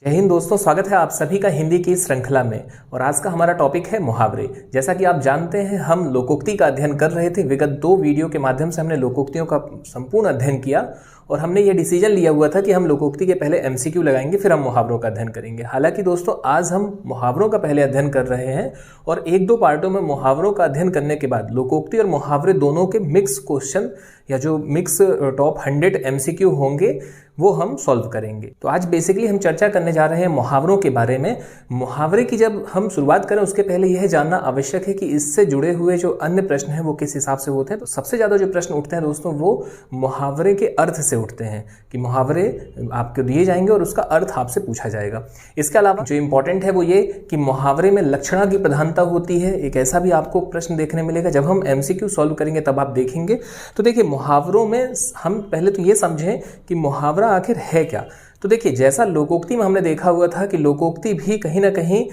जय हिंद दोस्तों, स्वागत है आप सभी का हिंदी की श्रृंखला में। और आज का हमारा टॉपिक है मुहावरे। जैसा कि आप जानते हैं, हम लोकोक्ति का अध्ययन कर रहे थे। विगत 2 वीडियो के माध्यम से हमने लोकोक्तियों का संपूर्ण अध्ययन किया और हमने ये डिसीजन लिया हुआ था कि हम लोकोक्ति के पहले एमसीक्यू लगाएंगे, फिर हम मुहावरों का अध्ययन करेंगे। हालांकि दोस्तों, आज हम मुहावरों का पहले अध्ययन कर रहे हैं और 1-2 पार्टों में मुहावरों का अध्ययन करने के बाद लोकोक्ति और मुहावरे दोनों के मिक्स क्वेश्चन या जो मिक्स टॉप 100 एमसीक्यू होंगे वो हम सॉल्व करेंगे। तो आज बेसिकली हम चर्चा करने जा रहे हैं मुहावरों के बारे में। मुहावरे की जब हम शुरुआत करें उसके पहले यह जानना आवश्यक है कि इससे जुड़े हुए जो अन्य प्रश्न हैं वो किस हिसाब से होते हैं। तो सबसे ज़्यादा जो प्रश्न उठते हैं दोस्तों, वो मुहावरे के अर्थ से उठते हैं कि मुहावरे आपको दिए जाएंगे और उसका अर्थ आपसे पूछा जाएगा। इसके अलावा जो इंपॉर्टेंट है वो ये कि मुहावरे में लक्षणा की प्रधानता होती है। एक ऐसा भी आपको प्रश्न देखने मिलेगा, जब हम एमसीक्यू सॉल्व करेंगे तब आप देखेंगे। तो देखिए, मुहावरों में हम पहले तो ये समझें कि मुहावरा आखिर है क्या। तो देखिए, जैसा लोकोक्ति में हमने देखा हुआ था कि लोकोक्ति भी कहीं ना कहीं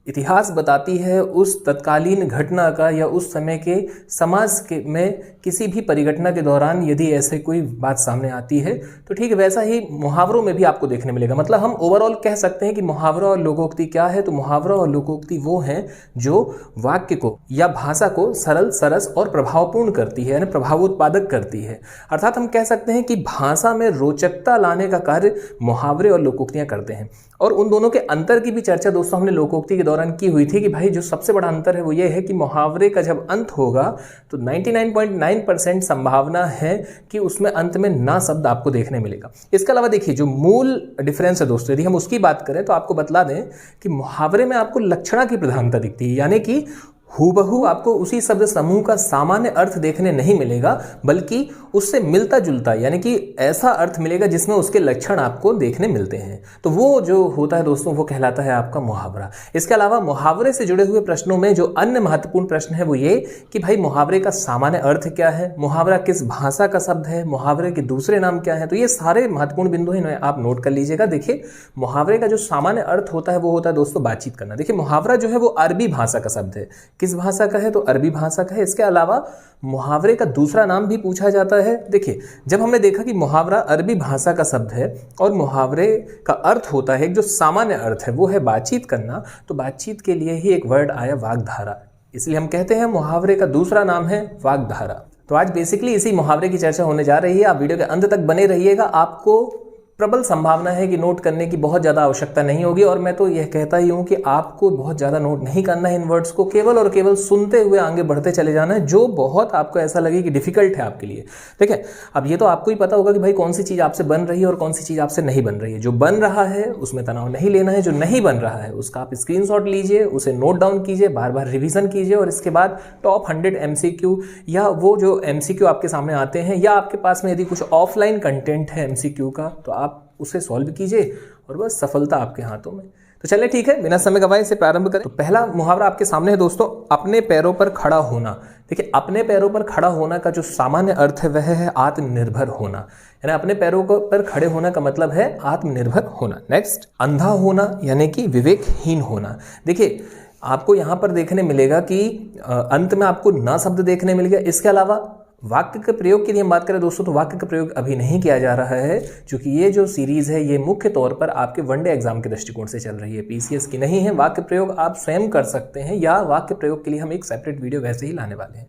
इतिहास बताती है उस तत्कालीन घटना का या उस समय के समाज के में किसी भी परिघटना के दौरान यदि ऐसे कोई बात सामने आती है तो ठीक वैसा ही मुहावरों में भी आपको देखने मिलेगा। मतलब हम ओवरऑल कह सकते हैं कि मुहावरा और लोकोक्ति क्या है। तो मुहावरा और लोकोक्ति वो हैं जो वाक्य को या भाषा को सरल, सरस और प्रभावपूर्ण करती है, यानी प्रभावोत्पादक करती है। अर्थात हम कह सकते हैं कि भाषा में रोचकता लाने का कार्य मुहावरे और लोकोक्तियां करते हैं। और उन दोनों के अंतर की भी चर्चा दोस्तों हमने लोकोक्ति के दौरान की हुई थी कि भाई जो सबसे बड़ा अंतर है वो ये है कि मुहावरे का जब अंत होगा तो 99.9% संभावना है कि उसमें अंत में ना शब्द आपको देखने मिलेगा। इसके अलावा देखिए, जो मूल डिफरेंस है दोस्तों, यदि हम उसकी बात करें तो आपको बतला दें कि मुहावरे में आपको लक्षणा की प्रधानता दिखती है, यानी कि हूबहू आपको उसी शब्द समूह का सामान्य अर्थ देखने नहीं मिलेगा, बल्कि उससे मिलता जुलता, यानी कि ऐसा अर्थ मिलेगा जिसमें उसके लक्षण आपको देखने मिलते हैं। तो वो जो होता है दोस्तों, वो कहलाता है आपका मुहावरा। इसके अलावा मुहावरे से जुड़े हुए प्रश्नों में जो अन्य महत्वपूर्ण प्रश्न है वो ये कि भाई मुहावरे का सामान्य अर्थ क्या है, मुहावरा किस भाषा का शब्द है, मुहावरे के दूसरे नाम क्या है। तो ये सारे महत्वपूर्ण बिंदु हैं, आप नोट कर लीजिएगा। देखिए, मुहावरे का जो सामान्य अर्थ होता है वो होता है दोस्तों बातचीत करना। देखिए, मुहावरा जो है वो अरबी भाषा का शब्द है। किस भाषा का है? तो अरबी भाषा का है। इसके अलावा मुहावरे का दूसरा नाम भी पूछा जाता है। देखिए, जब हमने देखा कि मुहावरा अरबी भाषा का शब्द है और मुहावरे का अर्थ होता है, जो सामान्य अर्थ है वो है बातचीत करना, तो बातचीत के लिए ही एक वर्ड आया वाग्धारा। इसलिए हम कहते हैं मुहावरे का दूसरा नाम है वाग्धारा। तो आज बेसिकली इसी मुहावरे की चर्चा होने जा रही है। आप वीडियो के अंत तक बने रहिएगा। आपको प्रबल संभावना है कि नोट करने की बहुत ज़्यादा आवश्यकता नहीं होगी, और मैं तो यह कहता ही हूँ कि आपको बहुत ज़्यादा नोट नहीं करना है इन वर्ड्स को, केवल और केवल सुनते हुए आगे बढ़ते चले जाना है, जो बहुत आपको ऐसा लगे कि डिफिकल्ट है आपके लिए। ठीक है, अब ये तो आपको ही पता होगा कि भाई कौन सी चीज़ आपसे बन रही है और कौन सी चीज़ आपसे नहीं बन रही है। जो बन रहा है उसमें तनाव नहीं लेना है, जो नहीं बन रहा है उसका आप स्क्रीनशॉट लीजिए, उसे नोट डाउन कीजिए, बार बार रिवीजन कीजिए, और इसके बाद टॉप 100 एमसीक्यू या वो जो एमसीक्यू आपके सामने आते हैं, या आपके पास में यदि कुछ ऑफलाइन कंटेंट है एमसीक्यू का, तो आप उसे सॉल्व कीजिए और बस सफलता आपके हाथों में। तो चलिए ठीक है, बिना समय गवाए इसे प्रारंभ करें। तो पहला मुहावरा आपके सामने है दोस्तों, अपने पैरों पर खड़ा होना। देखिए, अपने पैरों पर खड़ा होना का जो सामान्य अर्थ है वह है आत्मनिर्भर होना, यानी अपने पैरों पर खड़े होना का मतलब है आत्मनिर्भर होना। नेक्स्ट, अंधा होना यानी कि विवेकहीन होना। देखिए, आपको यहाँ पर देखने मिलेगा कि अंत में आपको ना शब्द देखने मिलेगा। इसके अलावा वाक्य के प्रयोग की हम बात करें दोस्तों, तो वाक्य का प्रयोग अभी नहीं किया जा रहा है, क्योंकि ये जो सीरीज है ये मुख्य तौर पर आपके वनडे एग्जाम के दृष्टिकोण से चल रही है, पीसीएस की नहीं है। वाक्य प्रयोग आप स्वयं कर सकते हैं, या वाक्य प्रयोग के लिए हम एक सेपरेट वीडियो वैसे ही लाने वाले हैं।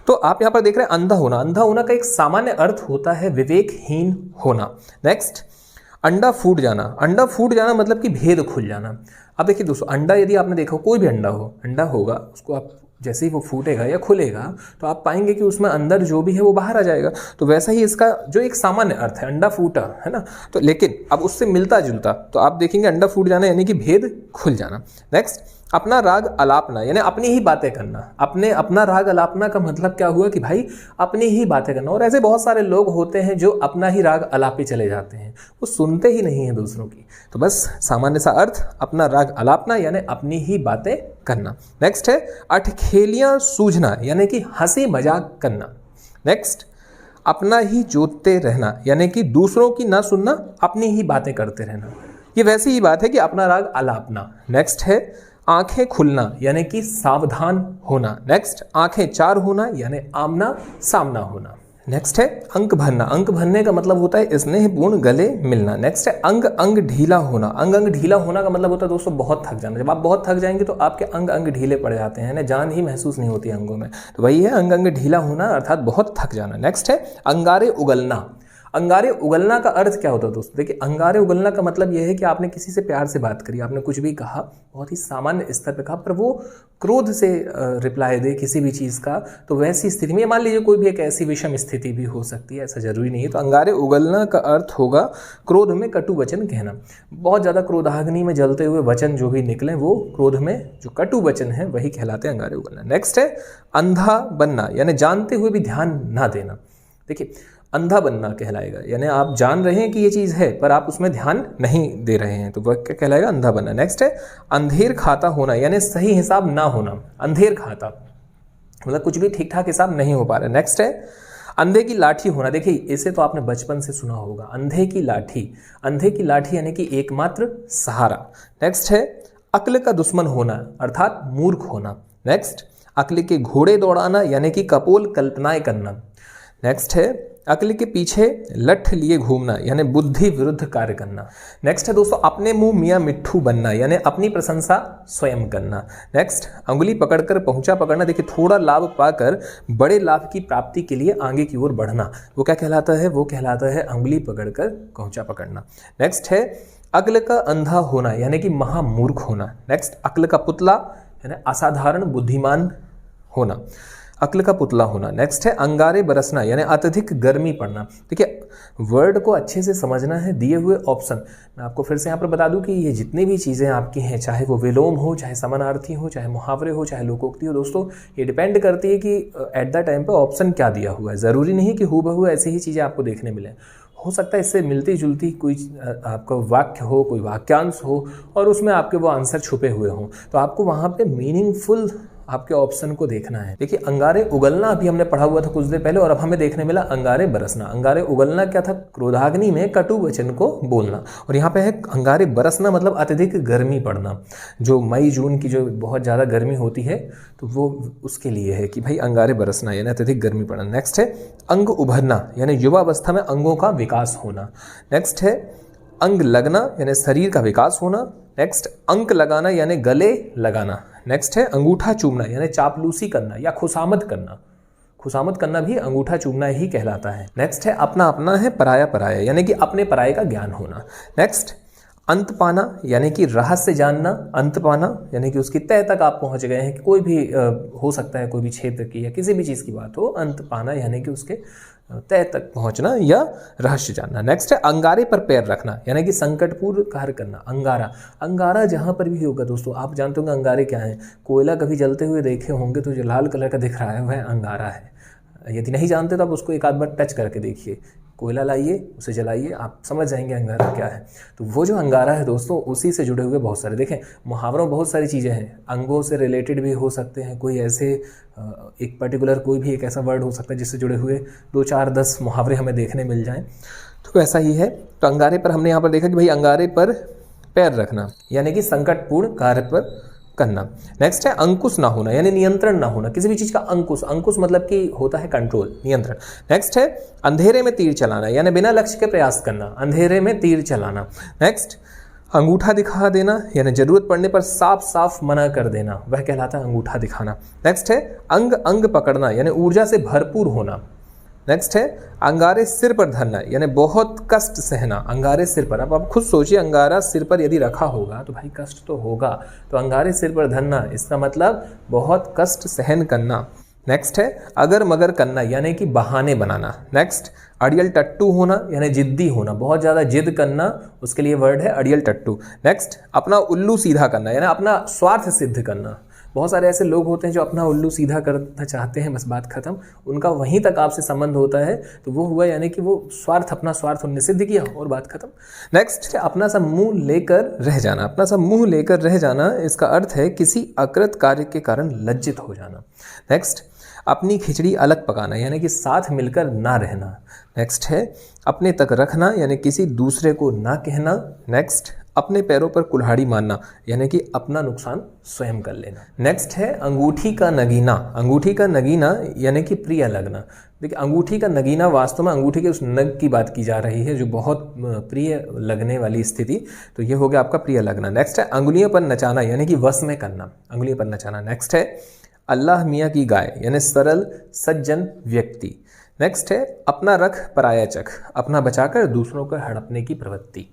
तो आप यहाँ पर देख रहे हैं अंधा होना। अंधा होना का एक सामान्य अर्थ होता है विवेकहीन होना। नेक्स्ट, अंडा फूट जाना। अंडा फूट जाना मतलब कि भेद खुल जाना। अब देखिए दोस्तों, अंडा यदि आपने देखा, कोई भी अंडा होगा, उसको आप जैसे ही वो फूटेगा या खुलेगा तो आप पाएंगे कि उसमें अंदर जो भी है वो बाहर आ जाएगा। तो वैसा ही इसका जो एक सामान्य अर्थ है, अंडा फूटा, है ना, तो लेकिन अब उससे मिलता जुलता, तो आप देखेंगे अंडा फूट जाना यानी कि भेद खुल जाना। नेक्स्ट, अपना राग अलापना, यानी अपनी ही बातें करना। अपना राग अलापना का मतलब क्या हुआ कि भाई अपनी ही बातें करना। और ऐसे बहुत सारे लोग होते हैं जो अपना ही राग अलापे चले जाते हैं, वो सुनते ही नहीं है दूसरों की। तो बस सामान्य सा अर्थ अपना राग अलापना यानी अपनी ही बातें करना। नेक्स्ट है अठखेलियां सूझना, यानी कि हंसी मजाक करना। नेक्स्ट, अपना ही जोतते रहना, यानी कि दूसरों की ना सुनना, अपनी ही बातें करते रहना। ये वैसी ही बात है कि अपना राग अलापना। नेक्स्ट है आंखें खुलना, यानी कि सावधान होना। नेक्स्ट, आंखें चार होना, यानी आमना सामना होना। नेक्स्ट है अंक भरना। अंक भरने का मतलब होता है स्नेहपूर्ण गले मिलना। नेक्स्ट है अंग अंग ढीला होना। अंग अंग ढीला होना का मतलब होता है दोस्तों बहुत थक जाना। जब आप बहुत थक जाएंगे तो आपके अंग अंग ढीले पड़ जाते हैं ना, जान ही महसूस नहीं होती अंगों में, तो वही है अंग अंग ढीला होना अर्थात बहुत थक जाना। नेक्स्ट है अंगारे उगलना। अंगारे उगलना का अर्थ क्या होता है दोस्तों? देखिए अंगारे उगलना का मतलब यह है कि आपने किसी से प्यार से बात करी, आपने कुछ भी कहा, बहुत ही सामान्य स्तर पे कहा, पर वो क्रोध से रिप्लाई दे किसी भी चीज़ का, तो वैसी स्थिति में मान लीजिए कोई भी एक ऐसी विषम स्थिति भी हो सकती है, ऐसा जरूरी नहीं है। तो अंगारे उगलना का अर्थ होगा क्रोध में कटु वचन कहना। बहुत ज़्यादा क्रोधाग्नि में जलते हुए वचन जो भी निकले वो क्रोध में जो कटु वचन है वही कहलाते हैं अंगारे उगलना। नेक्स्ट है अंधा बनना, यानी जानते हुए भी ध्यान ना देना। देखिए अंधा बनना कहलाएगा, यानी आप जान रहे हैं कि ये चीज़ है पर आप उसमें ध्यान नहीं दे रहे हैं, तो वह क्या कहलाएगा? अंधा बनना। नेक्स्ट है अंधेर खाता होना, यानी सही हिसाब ना होना। अंधेर खाता मतलब कुछ भी ठीक ठाक हिसाब नहीं हो पा रहा है। नेक्स्ट है अंधे की लाठी होना। देखिए इसे तो आपने बचपन से सुना होगा, अंधे की लाठी। अंधे की लाठी यानी कि एकमात्र सहारा। नेक्स्ट है अक्ल का दुश्मन होना अर्थात मूर्ख होना। नेक्स्ट अक्ल के घोड़े दौड़ाना, यानी कि कपोल कल्पनाएं करना। नेक्स्ट है अक्ल के पीछे लठ लिए घूमना, यानी बुद्धि विरुद्ध कार्य करना। नेक्स्ट है दोस्तों अपने मुंह मियाँ मिट्ठू बनना, यानी अपनी प्रशंसा स्वयं करना। नेक्स्ट अंगुली पकड़कर पहुंचा पकड़ना। देखिए थोड़ा लाभ पाकर बड़े लाभ की प्राप्ति के लिए आगे की ओर बढ़ना, वो क्या कहलाता है? वो कहलाता है अंगुली पकड़कर पहुंचा पकड़ना। नेक्स्ट है अक्ल का अंधा होना, यानी कि महामूर्ख होना। नेक्स्ट अक्ल का पुतला, यानी असाधारण बुद्धिमान होना, अक्ल का पुतला होना। नेक्स्ट है अंगारे बरसना, यानी अत्यधिक गर्मी पड़ना। देखिए वर्ड को अच्छे से समझना है, दिए हुए ऑप्शन मैं आपको फिर से यहाँ पर बता दूं कि ये जितनी भी चीज़ें आपकी हैं, चाहे वो विलोम हो, चाहे समानार्थी हो, चाहे मुहावरे हो, चाहे लोकोक्ति हो, दोस्तों ये डिपेंड करती है कि एट द टाइम पे ऑप्शन क्या दिया हुआ है। ज़रूरी नहीं कि हूबहू ऐसी ही चीज़ें आपको देखने मिले, हो सकता है इससे मिलती जुलती कोई आपका वाक्य हो, कोई वाक्यांश हो और उसमें आपके वो आंसर छुपे हुए हों, तो आपको वहाँ पे मीनिंगफुल आपके ऑप्शन को देखना है। देखिए अंगारे उगलना अभी हमने पढ़ा हुआ था कुछ देर पहले, और अब हमें देखने मिला अंगारे बरसना। अंगारे उगलना क्या था? क्रोधाग्नि में कटु वचन को बोलना, और यहाँ पे है अंगारे बरसना मतलब अत्यधिक गर्मी पड़ना। जो मई जून की जो बहुत ज़्यादा गर्मी होती है तो वो उसके लिए है कि भाई अंगारे बरसना यानी अत्यधिक गर्मी पड़ना। नेक्स्ट है अंग उभरना, यानी युवावस्था में अंगों का विकास होना। नेक्स्ट है अंग लगना, यानी शरीर का विकास होना। नेक्स्ट अंक लगाना, यानी गले लगाना। नेक्स्ट है अंगूठा चूमना, यानी चापलूसी करना या खुशामद करना। खुशामद करना भी अंगूठा चूमना ही कहलाता है। नेक्स्ट है अपना अपना है पराया पराया, यानी कि अपने पराये का ज्ञान होना। नेक्स्ट अंत पाना, यानी कि रहस्य जानना। अंत पाना यानी कि उसकी तह तक आप पहुंच गए हैं कि कोई भी हो सकता है, कोई भी क्षेत्र की या किसी भी चीज़ की बात हो। अंत पाना यानी कि उसके तह तक पहुंचना या रहस्य जानना। नेक्स्ट है अंगारे पर पैर रखना, यानी कि संकटपूर्ण कार्य करना। अंगारा, अंगारा जहां पर भी होगा दोस्तों, आप जानते होंगे अंगारे क्या है। कोयला कभी जलते हुए देखे होंगे तो जो लाल कलर का दिख रहा है वह अंगारा है। यदि नहीं जानते तो आप उसको एक आध बार टच करके देखिए। कोयला लाइए, उसे जलाइए, आप समझ जाएंगे अंगारा क्या है। तो वो जो अंगारा है दोस्तों, उसी से जुड़े हुए बहुत सारे, देखें मुहावरों बहुत सारी चीज़ें हैं, अंगों से रिलेटेड भी हो सकते हैं। कोई ऐसे एक पर्टिकुलर कोई भी एक ऐसा वर्ड हो सकता है जिससे जुड़े हुए 2, 4, 10 मुहावरे हमें देखने मिल जाएं, तो वैसा ही है। तो अंगारे पर हमने यहाँ पर देखा कि भाई अंगारे पर पैर रखना यानी कि संकटपूर्ण कार्य पर करना। नेक्स्ट है अंकुश ना होना, यानी नियंत्रण ना होना किसी भी चीज का। अंकुश, अंकुश मतलब कि होता है कंट्रोल, नियंत्रण। नेक्स्ट है अंधेरे में तीर चलाना, यानी बिना लक्ष्य के प्रयास करना। अंधेरे में तीर चलाना। नेक्स्ट अंगूठा दिखा देना, यानी जरूरत पड़ने पर साफ साफ मना कर देना, वह कहलाता है अंगूठा दिखाना। नेक्स्ट है अंग अंग पकड़ना, यानी ऊर्जा से भरपूर होना। नेक्स्ट है अंगारे सिर पर धरना, यानी बहुत कष्ट सहना। अंगारे सिर पर, अब आप खुद सोचिए, अंगारा सिर पर यदि रखा होगा तो भाई कष्ट तो होगा। तो अंगारे सिर पर धरना इसका मतलब बहुत कष्ट सहन करना। नेक्स्ट है अगर मगर करना, यानी कि बहाने बनाना। नेक्स्ट अड़ियल टट्टू होना, यानी जिद्दी होना, बहुत ज़्यादा जिद करना, उसके लिए वर्ड है अड़ियल टट्टू। नेक्स्ट अपना उल्लू सीधा करना, यानी अपना स्वार्थ सिद्ध करना। बहुत सारे ऐसे लोग होते हैं जो अपना उल्लू सीधा करना चाहते हैं, बस बात खत्म, उनका वहीं तक आपसे संबंध होता है, तो वो हुआ यानी कि वो स्वार्थ, अपना स्वार्थ उन्होंने सिद्ध किया और बात खत्म। नेक्स्ट अपना सा मुंह लेकर रह जाना। अपना सा मुंह लेकर रह जाना इसका अर्थ है किसी अकृत कार्य के कारण लज्जित हो जाना। नेक्स्ट अपनी खिचड़ी अलग पकाना, यानी कि साथ मिलकर ना रहना। नेक्स्ट है अपने तक रखना, यानी किसी दूसरे को ना कहना। नेक्स्ट अपने पैरों पर कुल्हाड़ी मारना यानी कि अपना नुकसान स्वयं कर लेना। नेक्स्ट है अंगूठी का नगीना। अंगूठी का नगीना यानी कि प्रिय लगना। देखिए अंगूठी का नगीना वास्तव में अंगूठी के उस नग की बात की जा रही है जो बहुत प्रिय लगने वाली स्थिति, तो ये हो गया आपका प्रिय लगना। नेक्स्ट है अंगुलियों पर नचाना यानी कि वश में करना, अंगुलियों पर नचाना। नेक्स्ट है अल्लाह मियाँ की गाय यानी सरल सज्जन व्यक्ति। नेक्स्ट है अपना रख पराया चख, अपना बचाकर दूसरों को हड़पने की प्रवृत्ति।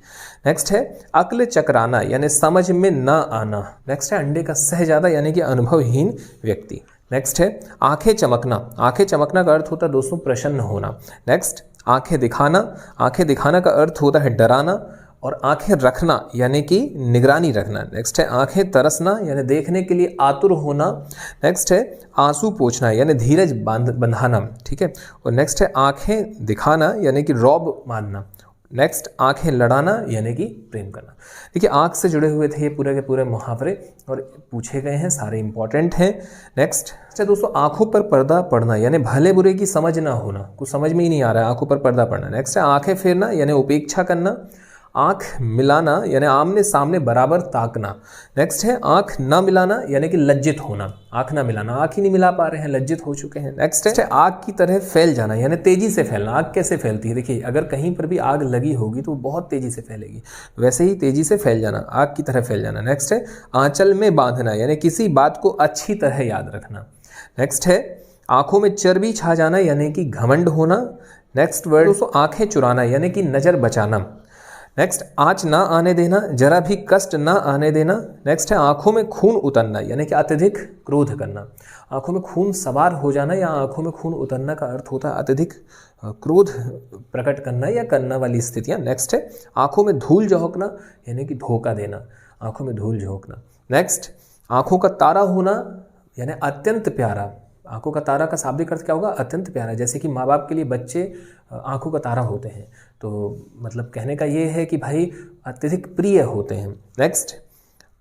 नेक्स्ट है अक्ल चकराना यानी समझ में ना आना। नेक्स्ट है अंडे का सहजादा यानी कि अनुभवहीन व्यक्ति। नेक्स्ट है आंखें चमकना। आंखें चमकना का अर्थ होता है दोस्तों प्रसन्न होना। नेक्स्ट आंखें दिखाना। आंखें दिखाना का अर्थ होता है डराना। और आंखें रखना यानी कि निगरानी रखना। नेक्स्ट है आंखें तरसना यानी देखने के लिए आतुर होना। नेक्स्ट है आंसू पोंछना यानी धीरज बंधाना, ठीक है। और नेक्स्ट है आंखें दिखाना यानी कि रौब मानना। नेक्स्ट आंखें लड़ाना यानी कि प्रेम करना। देखिए आंख से जुड़े हुए थे ये पूरे के पूरे मुहावरे और पूछे गए हैं, सारे इंपॉर्टेंट हैं। नेक्स्ट अच्छा दोस्तों आंखों पर पर्दा पड़ना यानी भले बुरे की समझ ना होना, कुछ समझ में ही नहीं आ रहा है, आंखों पर पर्दा पड़ना। नेक्स्ट है आंखें फेरना यानी उपेक्षा करना। आंख मिलाना यानी आमने सामने बराबर ताकना। नेक्स्ट है आंख ना मिलाना यानी कि लज्जित होना। आंख ना मिलाना, आंख ही नहीं मिला पा रहे हैं, लज्जित हो चुके हैं। नेक्स्ट है आग की तरह फैल जाना यानी तेजी से फैलना। आग कैसे फैलती है, देखिए अगर कहीं पर भी आग लगी होगी तो बहुत तेजी से फैलेगी, वैसे ही तेजी से फैल जाना, आग की तरह फैल जाना। नेक्स्ट है आंचल में बांधना यानी किसी बात को अच्छी तरह याद रखना। नेक्स्ट है आंखों में चर्बी छा जाना यानी कि घमंड होना। नेक्स्ट वर्ड दोस्तों आंखें चुराना यानी कि नजर बचाना। नेक्स्ट आँच ना आने देना, जरा भी कष्ट ना आने देना। नेक्स्ट है आंखों में खून उतरना यानी कि अत्यधिक क्रोध करना। आंखों में खून सवार हो जाना या आंखों में खून उतरना का अर्थ होता है अत्यधिक क्रोध प्रकट करना या करना वाली स्थितियाँ। नेक्स्ट है आंखों में धूल झोंकना यानी कि धोखा देना, आंखों में धूल झोंकना। नेक्स्ट आंखों का तारा होना यानी अत्यंत प्यारा। आंखों का तारा का शाब्दिक अर्थ क्या होगा, अत्यंत प्यारा। जैसे कि माँ बाप के लिए बच्चे आंखों का तारा होते हैं, तो मतलब कहने का ये है कि भाई अत्यधिक प्रिय होते हैं। नेक्स्ट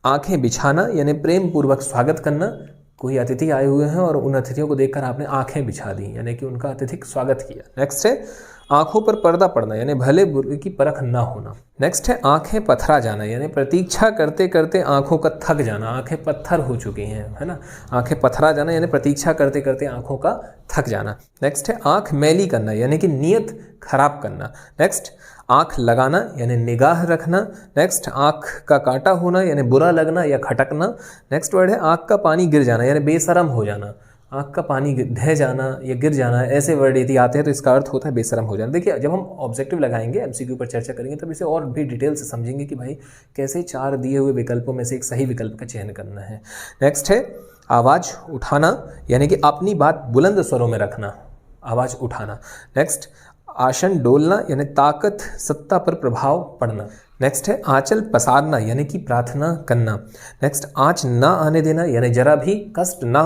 आंखें बिछाना यानी प्रेम पूर्वक स्वागत करना। कोई अतिथि आए हुए हैं और उन अतिथियों को देखकर आपने आंखें बिछा दी यानी कि उनका अत्यधिक स्वागत किया। नेक्स्ट है आंखों पर पर्दा पड़ना यानी भले बुरे की परख ना होना। नेक्स्ट है आंखें पथरा जाना यानी प्रतीक्षा करते करते आंखों का थक जाना, आंखें पत्थर हो चुकी हैं, है ना। आंखें पथरा जाना यानी प्रतीक्षा करते करते आंखों का थक जाना। नेक्स्ट है आंख मैली करना यानी कि नीयत खराब करना। नेक्स्ट आंख लगाना यानी निगाह रखना। नेक्स्ट आंख का काटा होना यानी बुरा लगना या खटकना। नेक्स्ट वर्ड है आंख का पानी गिर जाना यानी बेशरम हो जाना। आंख का पानी ढह जाना या गिर जाना, ऐसे वर्ड यदि आते हैं तो इसका अर्थ होता है बेशरम हो जाना। देखिए जब हम ऑब्जेक्टिव लगाएंगे, एमसीक्यू पर चर्चा करेंगे, तब इसे और भी डिटेल से समझेंगे कि भाई कैसे 4 दिए हुए विकल्पों में से एक सही विकल्प का चयन करना है। नेक्स्ट है आवाज़ उठाना यानी कि अपनी बात बुलंद स्वरों में रखना, आवाज़ उठाना। नेक्स्ट आसन डोलना यानी ताकत सत्ता पर प्रभाव पड़ना। नेक्स्ट है आंचल पसारना यानी कि प्रार्थना करना। नेक्स्ट आँच ना आने देना यानी जरा भी कष्ट ना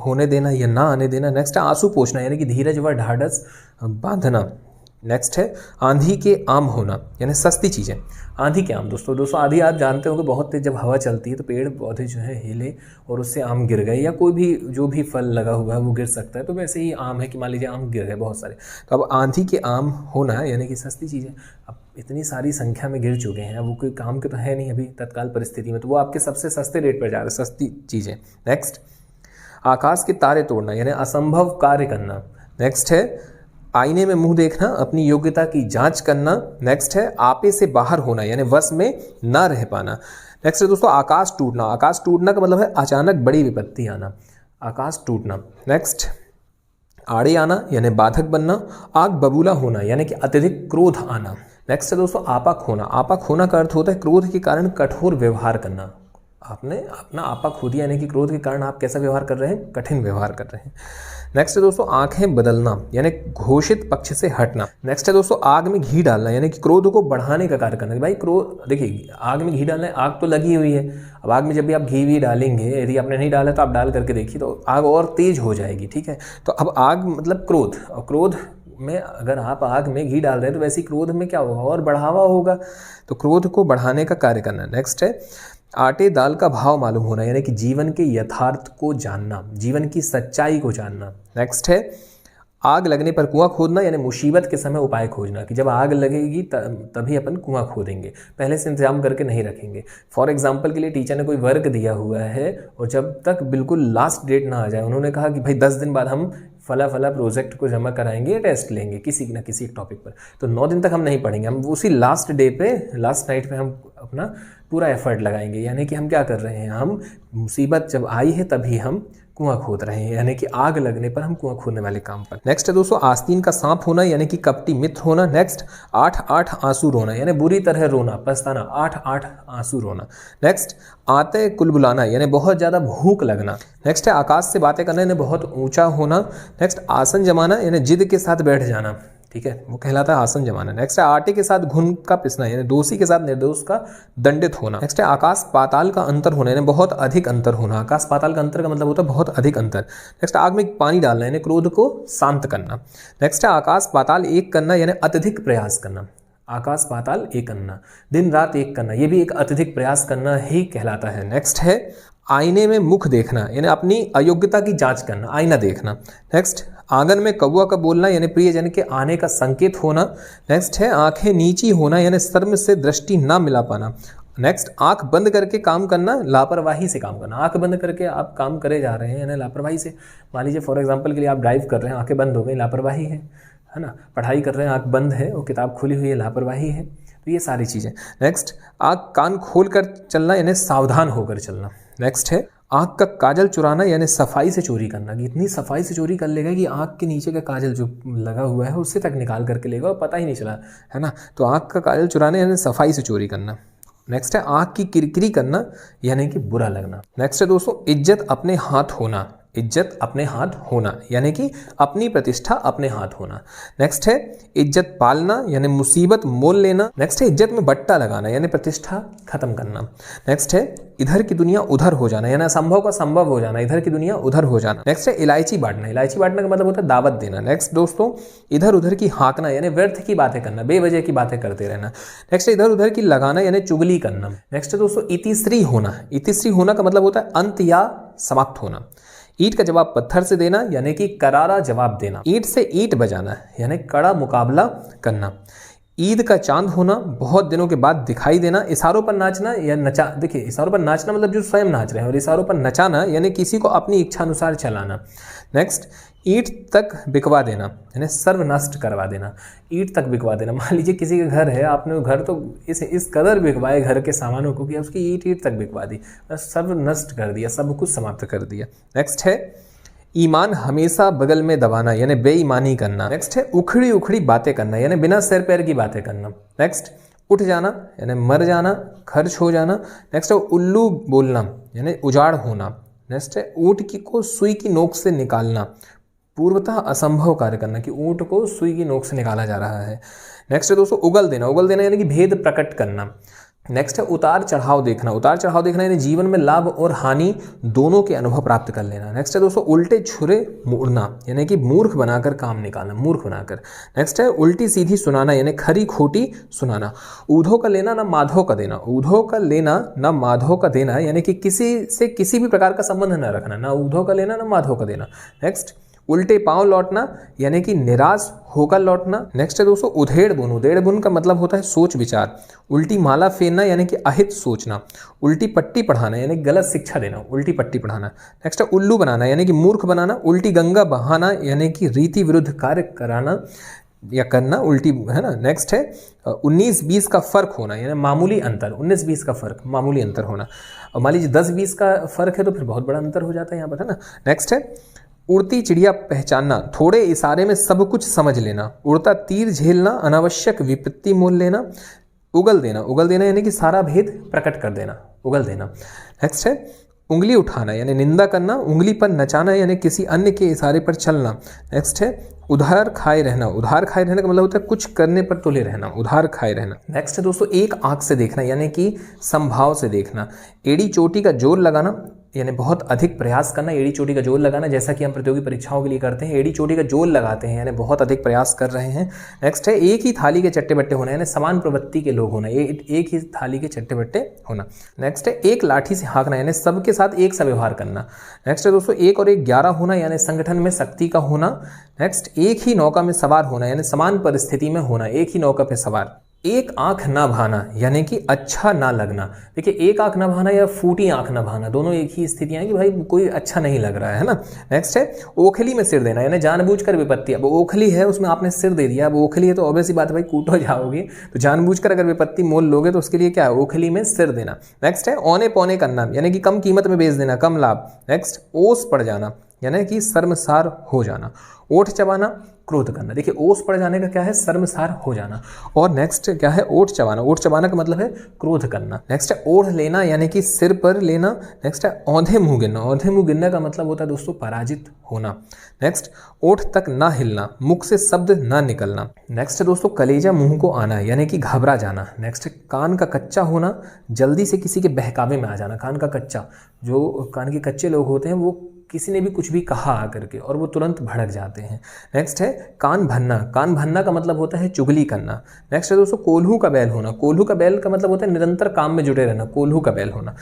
होने देना या ना आने देना। नेक्स्ट है आंसू पोंछना यानी कि धीरज व ढाढ़स बांधना। नेक्स्ट है आंधी के आम होना यानी सस्ती चीज़ें। आंधी के आम दोस्तों आंधी आप जानते होंगे बहुत तेज जब हवा चलती है तो पेड़ पौधे जो है हिले और उससे आम गिर गए, या कोई भी जो भी फल लगा हुआ है वो गिर सकता है। तो वैसे ही आम है कि मान लीजिए आम गिर गए बहुत सारे, तो अब आंधी के आम होना यानी कि सस्ती चीज़ें। अब इतनी सारी संख्या में गिर चुके हैं, अब वो कोई काम के तो है नहीं अभी तत्काल परिस्थिति में, तो वो आपके सबसे सस्ते रेट पर जा रहे हैं, सस्ती चीज़ें। नेक्स्ट आकाश के तारे तोड़ना यानी असंभव कार्य करना। नेक्स्ट है आईने में मुंह देखना, अपनी योग्यता की जांच करना। नेक्स्ट है आपे से बाहर होना यानी वश में ना रह पाना। नेक्स्ट है दोस्तों आकाश टूटना। आकाश टूटना का मतलब है अचानक बड़ी विपत्ति आना, आकाश टूटना। नेक्स्ट आड़े आना यानी बाधक बनना। आग बबूला होना यानी कि अत्यधिक क्रोध आना। नेक्स्ट है दोस्तों आपा खोना। आपा खोना का अर्थ होता है क्रोध के कारण कठोर व्यवहार करना। आपने अपना आपा खो दिया यानी कि क्रोध के कारण आप कैसा व्यवहार कर रहे हैं, कठिन व्यवहार कर रहे हैं। नेक्स्ट है दोस्तों आंखें बदलना यानी घोषित पक्ष से हटना। नेक्स्ट है दोस्तों आग में घी डालना यानी कि क्रोध को बढ़ाने का कार्य करना। भाई क्रोध, देखिए आग में घी डालना है, आग तो लगी हुई है, अब आग में जब भी आप घी भी डालेंगे, यदि आपने नहीं डाला तो आप डाल करके देखिए तो आग और तेज हो जाएगी, ठीक है। तो अब आग मतलब क्रोध, और क्रोध में अगर आप आग में घी डाल रहे हैं तो वैसे ही क्रोध में क्या होगा, और बढ़ावा होगा, तो क्रोध को बढ़ाने का कार्य करना। नेक्स्ट है आटे दाल का भाव मालूम होना यानी कि जीवन के यथार्थ को जानना, जीवन की सच्चाई को जानना। नेक्स्ट है आग लगने पर कुआं खोदना यानी मुसीबत के समय उपाय खोजना, कि जब आग लगेगी तभी अपन कुआं खोदेंगे, पहले से इंतजाम करके नहीं रखेंगे। फॉर एग्जांपल के लिए टीचर ने कोई वर्क दिया हुआ है और जब तक बिल्कुल लास्ट डेट ना आ जाए, उन्होंने कहा कि भाई 10 दिन बाद हम फला प्रोजेक्ट को जमा कराएंगे, टेस्ट लेंगे किसी न किसी एक टॉपिक पर, तो 9 दिन तक हम नहीं पढ़ेंगे, हम उसी लास्ट डे पे, लास्ट नाइट पे हम अपना पूरा एफर्ट लगाएंगे। यानी कि हम क्या कर रहे हैं, हम मुसीबत जब आई है तभी हम कुआं खोद रहे हैं, यानी कि आग लगने पर हम कुआं खोदने वाले काम पर। नेक्स्ट है दोस्तों आस्तीन का सांप होना, यानी कि कपटी मित्र होना। नेक्स्ट 8 आंसू रोना, यानी बुरी तरह रोना, पछताना, 8 आंसू रोना। नेक्स्ट आते कुलबुलाना, यानी बहुत ज़्यादा भूख लगना। नेक्स्ट है आकाश से बातें करना, यानी बहुत ऊंचा होना। नेक्स्ट आसन जमाना, यानी जिद के साथ बैठ जाना, ठीक है, वो कहलाता है आसन जमाना। नेक्स्ट है आटे के साथ घुन का पिसना, यानी दोषी के साथ निर्दोष का दंडित होना। नेक्स्ट है आकाश पाताल का अंतर होना, यानी बहुत अधिक अंतर होना। आकाश पाताल का अंतर का मतलब होता है बहुत अधिक अंतर। नेक्स्ट आग में पानी डालना, यानी क्रोध को शांत करना। नेक्स्ट है आकाश पाताल एक करना, यानी अत्यधिक प्रयास करना। आकाश पाताल एक करना, दिन रात एक करना, ये भी एक अत्यधिक प्रयास करना ही कहलाता है। नेक्स्ट है आईने में मुख देखना, यानी अपनी अयोग्यता की जांच करना, आईना देखना। नेक्स्ट आंगन में कौवा का बोलना, यानी प्रियजन के आने का संकेत होना। नेक्स्ट है आंखें नीची होना, यानी शर्म से दृष्टि ना मिला पाना। नेक्स्ट आंख बंद करके काम करना, लापरवाही से काम करना। आंख बंद करके आप काम करे जा रहे हैं, यानी लापरवाही से। मान लीजिए फॉर एग्जांपल के लिए आप ड्राइव कर रहे हैं, आंखें बंद हो गई, लापरवाही है ना। पढ़ाई कर रहे हैं, आंख बंद है और किताब खुली हुई है, लापरवाही है। तो ये सारी चीज़ें। नेक्स्ट आंख कान खोल कर चलना, यानी सावधान होकर चलना। नेक्स्ट है आँख का काजल चुराना, यानी सफाई से चोरी करना, कि इतनी सफाई से चोरी कर लेगा कि आँख के नीचे का काजल जो लगा हुआ है उससे तक निकाल करके लेगा और पता ही नहीं चला, है ना। तो आँख का काजल चुराना यानी सफाई से चोरी करना। नेक्स्ट है आँख की किरकिरी करना, यानी कि बुरा लगना। नेक्स्ट है दोस्तों इज्जत अपने हाथ होना, इज्जत अपने हाथ होना, यानी कि अपनी प्रतिष्ठा अपने हाथ होना। नेक्स्ट है इज्जत पालना, यानी मुसीबत मोल लेना। नेक्स्ट है इज्जत में बट्टा लगाना, यानी प्रतिष्ठा खत्म करना। नेक्स्ट है इधर की दुनिया उधर हो जाना, यानी असंभव का संभव हो जाना, इधर की दुनिया उधर हो जाना। नेक्स्ट है इलायची बांटना, इलायची बांटने का मतलब होता है दावत देना। नेक्स्ट दोस्तों इधर उधर की हाँकना, यानी व्यर्थ की बातें करना, बेवजह की बातें करते रहना। नेक्स्ट है इधर उधर की लगाना, यानी चुगली करना। नेक्स्ट है दोस्तों इतिश्री होना, इतिश्री होना का मतलब होता है अंत या समाप्त होना। ईंट का जवाब पत्थर से देना, यानी कि करारा जवाब देना। ईंट से ईंट बजाना, यानी कड़ा मुकाबला करना। ईद का चांद होना, बहुत दिनों के बाद दिखाई देना। इशारों पर नाचना या नचा, देखिए इशारों पर नाचना मतलब जो स्वयं नाच रहे हैं, और इशारों पर नचाना यानी किसी को अपनी इच्छा अनुसार चलाना। नेक्स्ट ईंट तक बिकवा देना, यानी सर्वनष्ट करवा देना। ईंट तक बिकवा देना, मान लीजिए किसी का घर है, आपने वो घर तो इस कदर बिकवाए घर के सामानों को कि उसकी ईंट तक बिकवा दी, सर्वनष्ट कर दिया, सब कुछ समाप्त कर दिया। नेक्स्ट है ईमान हमेशा बगल में दबाना, यानी बेईमानी करना। नेक्स्ट है उखड़ी उखड़ी बातें करना, यानी बिना सिर पैर की बातें करना। नेक्स्ट उठ जाना, यानी मर जाना, खर्च हो जाना। नेक्स्ट है उल्लू बोलना, यानी उजाड़ होना। नेक्स्ट है ऊँट की को सुई की नोक से निकालना, पूर्वतः असंभव कार्य करना, कि ऊँट को सुई की नोक से निकाला जा रहा है। नेक्स्ट है दोस्तों उगल देना, उगल देना यानी कि भेद प्रकट करना। नेक्स्ट है उतार चढ़ाव देखना, उतार चढ़ाव देखना यानी जीवन में लाभ और हानि दोनों के अनुभव प्राप्त कर लेना। नेक्स्ट है दोस्तों उल्टे छुरे मुड़ना, यानी कि मूर्ख बनाकर काम निकालना, मूर्ख बनाकर। नेक्स्ट है उल्टी सीधी सुनाना, यानी खरी खोटी सुनाना। ऊधो का लेना ना माधो का देना, ऊधो का लेना ना माधो का देना, यानी कि किसी से किसी भी प्रकार का संबंध न रखना, ना ऊधो का लेना ना माधो का देना। नेक्स्ट उल्टे पांव लौटना, यानी कि निराश होकर लौटना। नेक्स्ट है दोस्तों उधेड़ बुन, उधेड़ बुन का मतलब होता है सोच विचार। उल्टी माला फेरना, यानी कि अहित सोचना। उल्टी पट्टी पढ़ाना, यानी गलत शिक्षा देना, उल्टी पट्टी पढ़ाना। नेक्स्ट है उल्लू बनाना, यानी कि मूर्ख बनाना। उल्टी गंगा बहाना, यानी कि रीति विरुद्ध कार्य कराना या करना, उल्टी, है ना। नेक्स्ट है 19-20 का फर्क होना, यानी मामूली अंतर, 19-20 का फर्क, मामूली अंतर होना। और मान लीजिए 10-20 का फर्क है तो फिर बहुत बड़ा अंतर हो जाता है यहाँ पर, है ना। नेक्स्ट है उड़ती चिड़िया पहचानना, थोड़े इशारे में सब कुछ समझ लेना। उड़ता तीर झेलना, अनावश्यक विपत्ति मोल लेना। उगल देना, उगल देना यानी कि सारा भेद प्रकट कर देना, उगल देना। नेक्स्ट है उंगली उठाना, यानी निंदा करना। उंगली पर नचाना, यानी किसी अन्य के इशारे पर चलना। नेक्स्ट है उधार खाए रहना, उधार खाए रहने का मतलब होता है कुछ करने पर तुले रहना, उधार खाए रहना। नेक्स्ट है दोस्तों एक आंख से देखना, यानी कि संभाव से देखना। एड़ी चोटी का जोर लगाना, यानी बहुत अधिक प्रयास करना, एड़ी चोटी का जोर लगाना, जैसा कि हम प्रतियोगी परीक्षाओं के लिए करते हैं, एड़ी चोटी का जोर लगाते हैं, यानी बहुत अधिक प्रयास कर रहे हैं। नेक्स्ट है एक ही थाली के चट्टे बट्टे होना, यानी समान प्रवृत्ति के लोग होना, एक ही थाली के चट्टे बट्टे होना। नेक्स्ट है एक लाठी से हाँकना, यानी सबके साथ एक सा व्यवहार करना। नेक्स्ट है दोस्तों 1 और 1 11 होना, यानी संगठन में शक्ति का होना। नेक्स्ट एक ही नौका में सवार होना, यानी समान परिस्थिति में होना, एक ही नौका पे सवार। एक आंख ना भाना, यानी कि अच्छा ना लगना। देखिए एक आंख ना भाना या फूटी आंख ना भाना, दोनों एक ही स्थितियां हैं कि भाई कोई अच्छा नहीं लग रहा है ना। नेक्स्ट है ओखली में सिर देना, यानी जानबूझकर विपत्ति। अब ओखली है उसमें आपने सिर दे दिया, अब ओखली है तो ऑब्वियस सी बात है भाई कूटो जाओगे, तो जानबूझकर अगर विपत्ति मोल लोगे तो उसके लिए क्या है, ओखली में सिर देना। नेक्स्ट है औने पौने करना, यानी कि कम कीमत में बेच देना, कम लाभ। नेक्स्ट ओस पड़ जाना, यानी कि शर्मसार हो जाना। ओठ चबाना, क्रोध करना। देखिए ओस पड़ जाने का क्या है, शर्मसार हो जाना। और नेक्स्ट क्या है, ओठ चबाना। ओठ चबाना का मतलब है क्रोध करना। नेक्स्ट है ओढ़ लेना, यानी कि सिर पर लेना। नेक्स्ट है औंधे मुंह गिरना। औंधे मुंह गिरने का मतलब होता है दोस्तों पराजित होना। नेक्स्ट ओठ तक ना हिलना, मुख से शब्द ना निकलना। नेक्स्ट है दोस्तों कलेजा मुंह को आना, यानी कि घबरा जाना। नेक्स्ट है कान का कच्चा होना, जल्दी से किसी के बहकावे में आ जाना। कान का कच्चा, जो कान के कच्चे लोग होते हैं वो किसी ने भी कुछ भी कहा आकर के और वो तुरंत भड़क जाते हैं। नेक्स्ट है कान भनना। कान भनना का मतलब होता है चुगली करना। नेक्स्ट है दोस्तों कोल्हू का बैल होना। कोल्हू का बैल का मतलब होता है निरंतर काम में जुटे रहना, कोल्हू का बैल होना।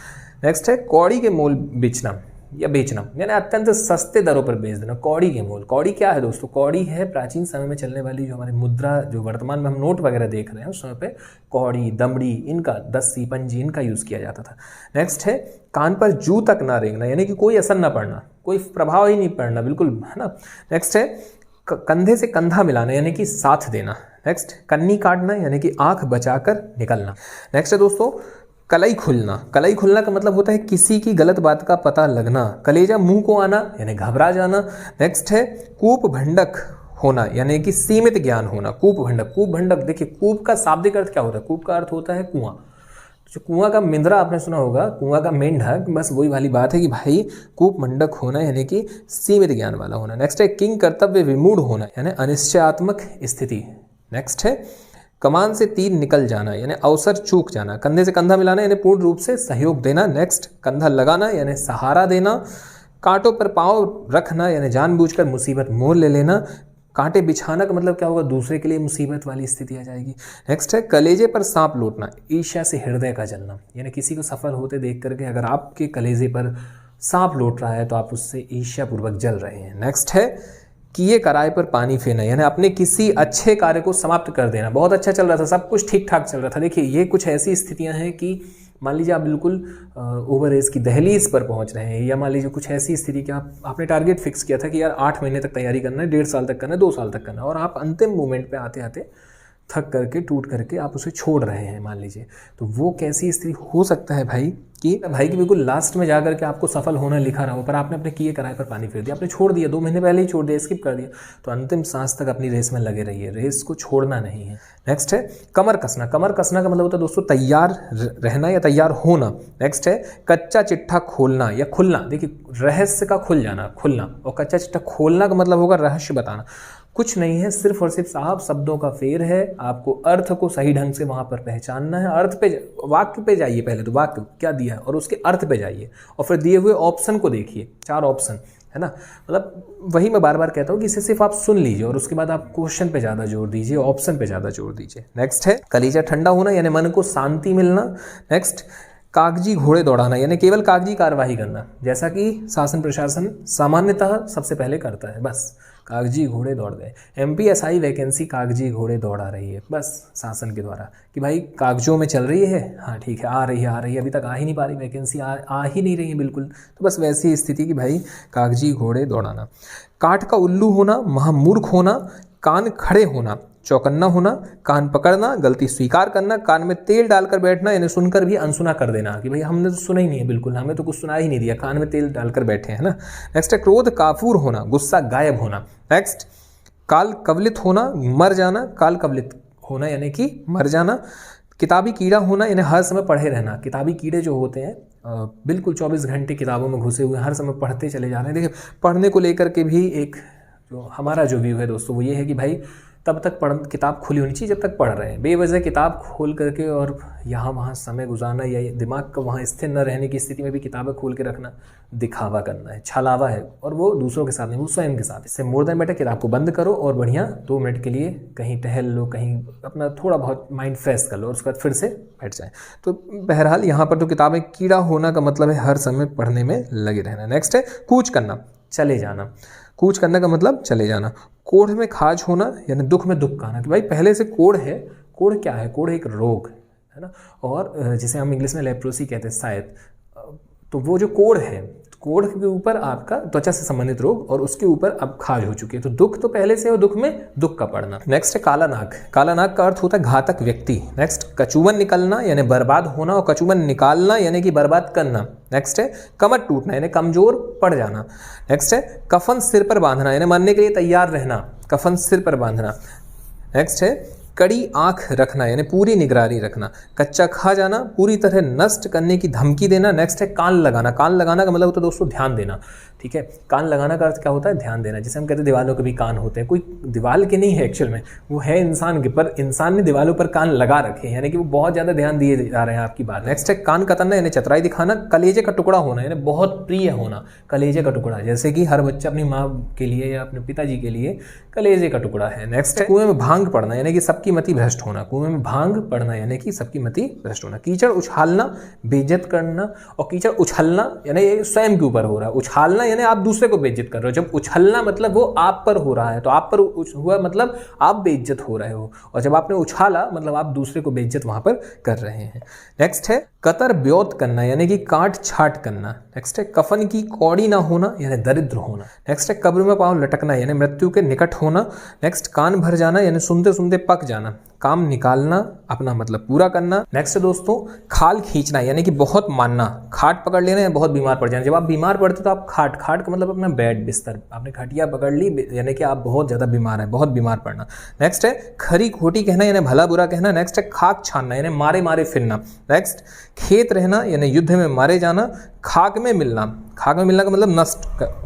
नेक्स्ट है कौड़ी के मोल बेचना या बेचना, यानी अत्यंत सस्ते दरों पर बेच देना। कौड़ी के मोल, कौड़ी क्या है दोस्तों, कौड़ी है प्राचीन समय में चलने वाली जो हमारी मुद्रा, जो वर्तमान में हम नोट वगैरह देख रहे हैं उस समय पे कौड़ी, दमड़ी, इनका दस्सी, पंजी, इनका यूज किया जाता था। नेक्स्ट है कान पर जू तक ना रेंगना, यानी कि कोई असर ना पड़ना, कोई प्रभाव ही नहीं पड़ना, बिल्कुल, है ना। नेक्स्ट है कंधे से कंधा मिलाना, यानी कि साथ देना। नेक्स्ट कन्नी काटना, यानी कि आंख बचाकर निकलना। नेक्स्ट है दोस्तों कलई खुलना। कलई खुलना का मतलब होता है किसी की गलत बात का पता लगना। कलेजा मुंह को आना, यानी घबरा जाना। नेक्स्ट है कूप भंडक होना, यानी कि सीमित ज्ञान होना। कूप भंडक, कूप भंडक, देखिए कूप का शाब्दिक अर्थ क्या होता है, कूप का अर्थ होता है कुआं। जो कुआं का मिंद्रा आपने सुना होगा, कुआं का मेंढक, बस वही वाली बात है कि भाई कूप मंडक होना, यानी कि सीमित ज्ञान वाला होना। नेक्स्ट है किंग कर्तव्य विमूढ़ होना, यानी अनिश्चयात्मक स्थिति। नेक्स्ट है कमान से तीर निकल जाना, यानी अवसर चूक जाना। कंधे से कंधा मिलाना, यानी पूर्ण रूप से सहयोग देना। नेक्स्ट कंधा लगाना, यानी सहारा देना। कांटों पर पांव रखना, यानी जानबूझकर मुसीबत मोल ले लेना। कांटे बिछाना का मतलब क्या होगा, दूसरे के लिए मुसीबत वाली स्थिति आ जाएगी। नेक्स्ट है कलेजे पर सांप लौटना, ईर्ष्या से हृदय का जलना, यानी किसी को सफल होते देख करके अगर आपके कलेजे पर सांप लौट रहा है तो आप उससे ईर्ष्या पूर्वक जल रहे हैं। नेक्स्ट है किए कराए पर पानी फेरना, यानी अपने किसी अच्छे कार्य को समाप्त कर देना। बहुत अच्छा चल रहा था, सब कुछ ठीक ठाक चल रहा था, देखिए ये कुछ ऐसी स्थितियां हैं कि मान लीजिए आप बिल्कुल ओवर एज की दहलीज पर पहुंच रहे हैं, या मान लीजिए कुछ ऐसी स्थिति कि आपने टारगेट फिक्स किया था कि यार 8 महीने तक तैयारी करना है, 1.5 साल तक करना है, 2 साल तक करना है, और आप अंतिम मोमेंट पे आते आते थक करके टूट करके आप उसे छोड़ रहे हैं मान लीजिए, तो वो कैसी स्थिति हो सकता है भाई कि बिल्कुल लास्ट में जाकर के आपको सफल होना लिखा रहा हो, पर आपने अपने किए कराए पर पानी फेर दिया, आपने छोड़ दिया, 2 महीने पहले ही छोड़ दिया, स्किप कर दिया। तो अंतिम सांस तक अपनी रेस में लगे रहिए, रेस को छोड़ना नहीं है। नेक्स्ट है कमर कसना। कमर कसना का मतलब होता है दोस्तों तैयार रहना या तैयार होना। नेक्स्ट है कच्चा चिट्ठा खोलना या खुलना। देखिए रहस्य का खुल जाना, खुलना, और कच्चा चिट्ठा खोलना का मतलब होगा रहस्य बताना। कुछ नहीं है, सिर्फ और सिर्फ साहब शब्दों का फेर है, आपको अर्थ को सही ढंग से वहां पर पहचानना है। अर्थ पे, वाक्य पे जाइए, पहले तो वाक्य क्या दिया है और उसके अर्थ पे जाइए, और फिर दिए हुए ऑप्शन को देखिए, 4 ऑप्शन है ना। मतलब वही मैं बार बार कहता हूँ कि इसे सिर्फ आप सुन लीजिए और उसके बाद आप क्वेश्चन पे ज़्यादा जोर दीजिए, ऑप्शन पे ज़्यादा जोर दीजिए। नेक्स्ट है कलीजा ठंडा होना, यानी मन को शांति मिलना। नेक्स्ट कागजी घोड़े दौड़ाना, यानी केवल कागजी कार्यवाही करना, जैसा कि शासन प्रशासन सामान्यतः सबसे पहले करता है। बस कागजी घोड़े दौड़ गए, MPSI वैकेंसी कागजी घोड़े दौड़ा रही है बस शासन के द्वारा कि भाई कागजों में चल रही है, हाँ ठीक है, आ रही है, अभी तक आ ही नहीं पा रही वैकेंसी, आ ही नहीं रही है बिल्कुल। तो बस वैसी स्थिति कि भाई कागजी घोड़े दौड़ाना। काठ का उल्लू होना, महामूर्ख होना, कान खड़े होना, चौकन्ना होना, कान पकड़ना, गलती स्वीकार करना, कान में तेल डालकर बैठना, यानी सुनकर भी अनसुना कर देना कि भाई हमने तो सुना ही नहीं है, बिल्कुल हमें तो कुछ सुना ही नहीं दिया, कान में तेल डालकर बैठे हैं ना। नेक्स्ट है क्रोध काफूर होना, गुस्सा गायब होना। नेक्स्ट काल कवलित होना, मर जाना, काल कवलित होना यानी कि मर जाना। किताबी कीड़ा होना, यानी हर समय पढ़े रहना। किताबी कीड़े जो होते हैं बिल्कुल 24 घंटे किताबों में घुसे हुए, हर समय पढ़ते चले जा रहे हैं। देखिए पढ़ने को लेकर के भी एक जो हमारा जो व्यू है दोस्तों वो ये है कि भाई तब तक किताब खुली होनी चाहिए जब तक पढ़ रहे हैं। बेवजह किताब खोल करके और यहाँ वहाँ समय गुजारना या दिमाग का वहाँ स्थिर न रहने की स्थिति में भी किताबें खोल के रखना दिखावा करना है, छलावा है, और वो दूसरों के साथ नहीं, वो स्वयं के साथ। इससे मोर देन बेटर किताब को बंद करो और बढ़िया 2 मिनट के लिए कहीं टहल लो, कहीं अपना थोड़ा बहुत माइंड फ्रेश कर लो और उसके बाद फिर से बैठ जाए। तो बहरहाल यहाँ पर तो किताबें कीड़ा होना का मतलब है हर समय पढ़ने में लगे रहना। नेक्स्ट है कूच करना, चले जाना। कूच करने का मतलब चले जाना। कोढ़ में खाज होना यानी दुख में दुख कहना कि भाई पहले से कोढ़ है। कोढ़ क्या है? कोढ़ एक रोग है ना, और जिसे हम इंग्लिश में लेप्रोसी कहते हैं शायद। तो वो जो कोढ़ है, कोढ़ के ऊपर आपका त्वचा से संबंधित रोग और उसके ऊपर अब खाज हो चुकी है, तो दुख तो पहले से है और दुख में दुख का पड़ना। नेक्स्ट है काला नाग। काला नाग का अर्थ होता है घातक व्यक्ति। नेक्स्ट कचूमन निकलना यानी बर्बाद होना, और कचूमन निकालना यानी कि बर्बाद करना। नेक्स्ट है कमर टूटना यानी कमजोर पड़ जाना। नेक्स्ट है कफन सिर पर बांधना यानी मरने के लिए तैयार रहना, कफन सिर पर बांधना। नेक्स्ट है कड़ी आंख रखना यानी पूरी निगरानी रखना। कच्चा खा जाना, पूरी तरह नष्ट करने की धमकी देना। नेक्स्ट है कान लगाना। कान लगाना का मतलब होता है दोस्तों ध्यान देना, ठीक है। कान लगाना का अर्थ क्या होता है? ध्यान देना। जैसे हम कहते हैं दीवालों के भी कान होते हैं, कोई दीवाल के नहीं है एक्चुअल में, वो है इंसान के, पर इंसान ने दीवालों पर कान लगा रखे हैं, यानी कि वो बहुत ज़्यादा ध्यान दिए जा रहे हैं आपकी बात। नेक्स्ट है कान कतरना यानी चतुराई दिखाना। कलेजे का टुकड़ा होना यानी बहुत प्रिय होना, कलेजे का टुकड़ा, जैसे कि हर बच्चा अपनी माँ के लिए या अपने पिताजी के लिए कलेजे का टुकड़ा है। नेक्स्ट है कुएं में भांग पड़ना यानी कि सबकी मति भ्रष्ट होना। कुएं में भांग पड़ना यानी कि सबकी मति भ्रष्ट होना। कीचड़ उछालना, बेइज्जत करना, और कीचड़ उछलना यानी स्वयं के ऊपर हो रहा है। उछालना यानी आप दूसरे को बेइज्जत कर रहे हो। जब उछलना मतलब वो आप पर हो रहा है, तो आप पर हुआ मतलब आप बेइज्जत हो रहे हो, और जब आपने उछाला मतलब आप दूसरे को बेइज्जत वहां पर कर रहे हैं। नेक्स्ट है कतर ब्योत करना यानी कि काट छाट करना। नेक्स्ट है कफन की कौड़ी ना होना यानी दरिद्र होना। नेक्स्ट है कब्र में पांव लटकना यानी मृत्यु के निकट होना। नेक्स्ट कान भर जाना यानी सुनते सुनते पक जाना। काम निकालना, अपना मतलब पूरा करना। नेक्स्ट है दोस्तों खाल खींचना यानी कि बहुत मानना, खाट पकड़ लेना या बहुत बीमार पड़ जाना। जब आप बीमार पड़ते तो आप खाट का मतलब अपना बेड, बिस्तर, आपने खटिया पकड़ ली यानी कि आप बहुत ज़्यादा बीमार हैं, बहुत बीमार पड़ना। नेक्स्ट है खरी खोटी कहना यानी भला बुरा कहना। नेक्स्ट है खाक छानना यानी मारे मारे फिरना। नेक्स्ट खेत रहना यानी युद्ध में मारे जाना। खाक में मिलना, खाक में मिलना का मतलब नष्ट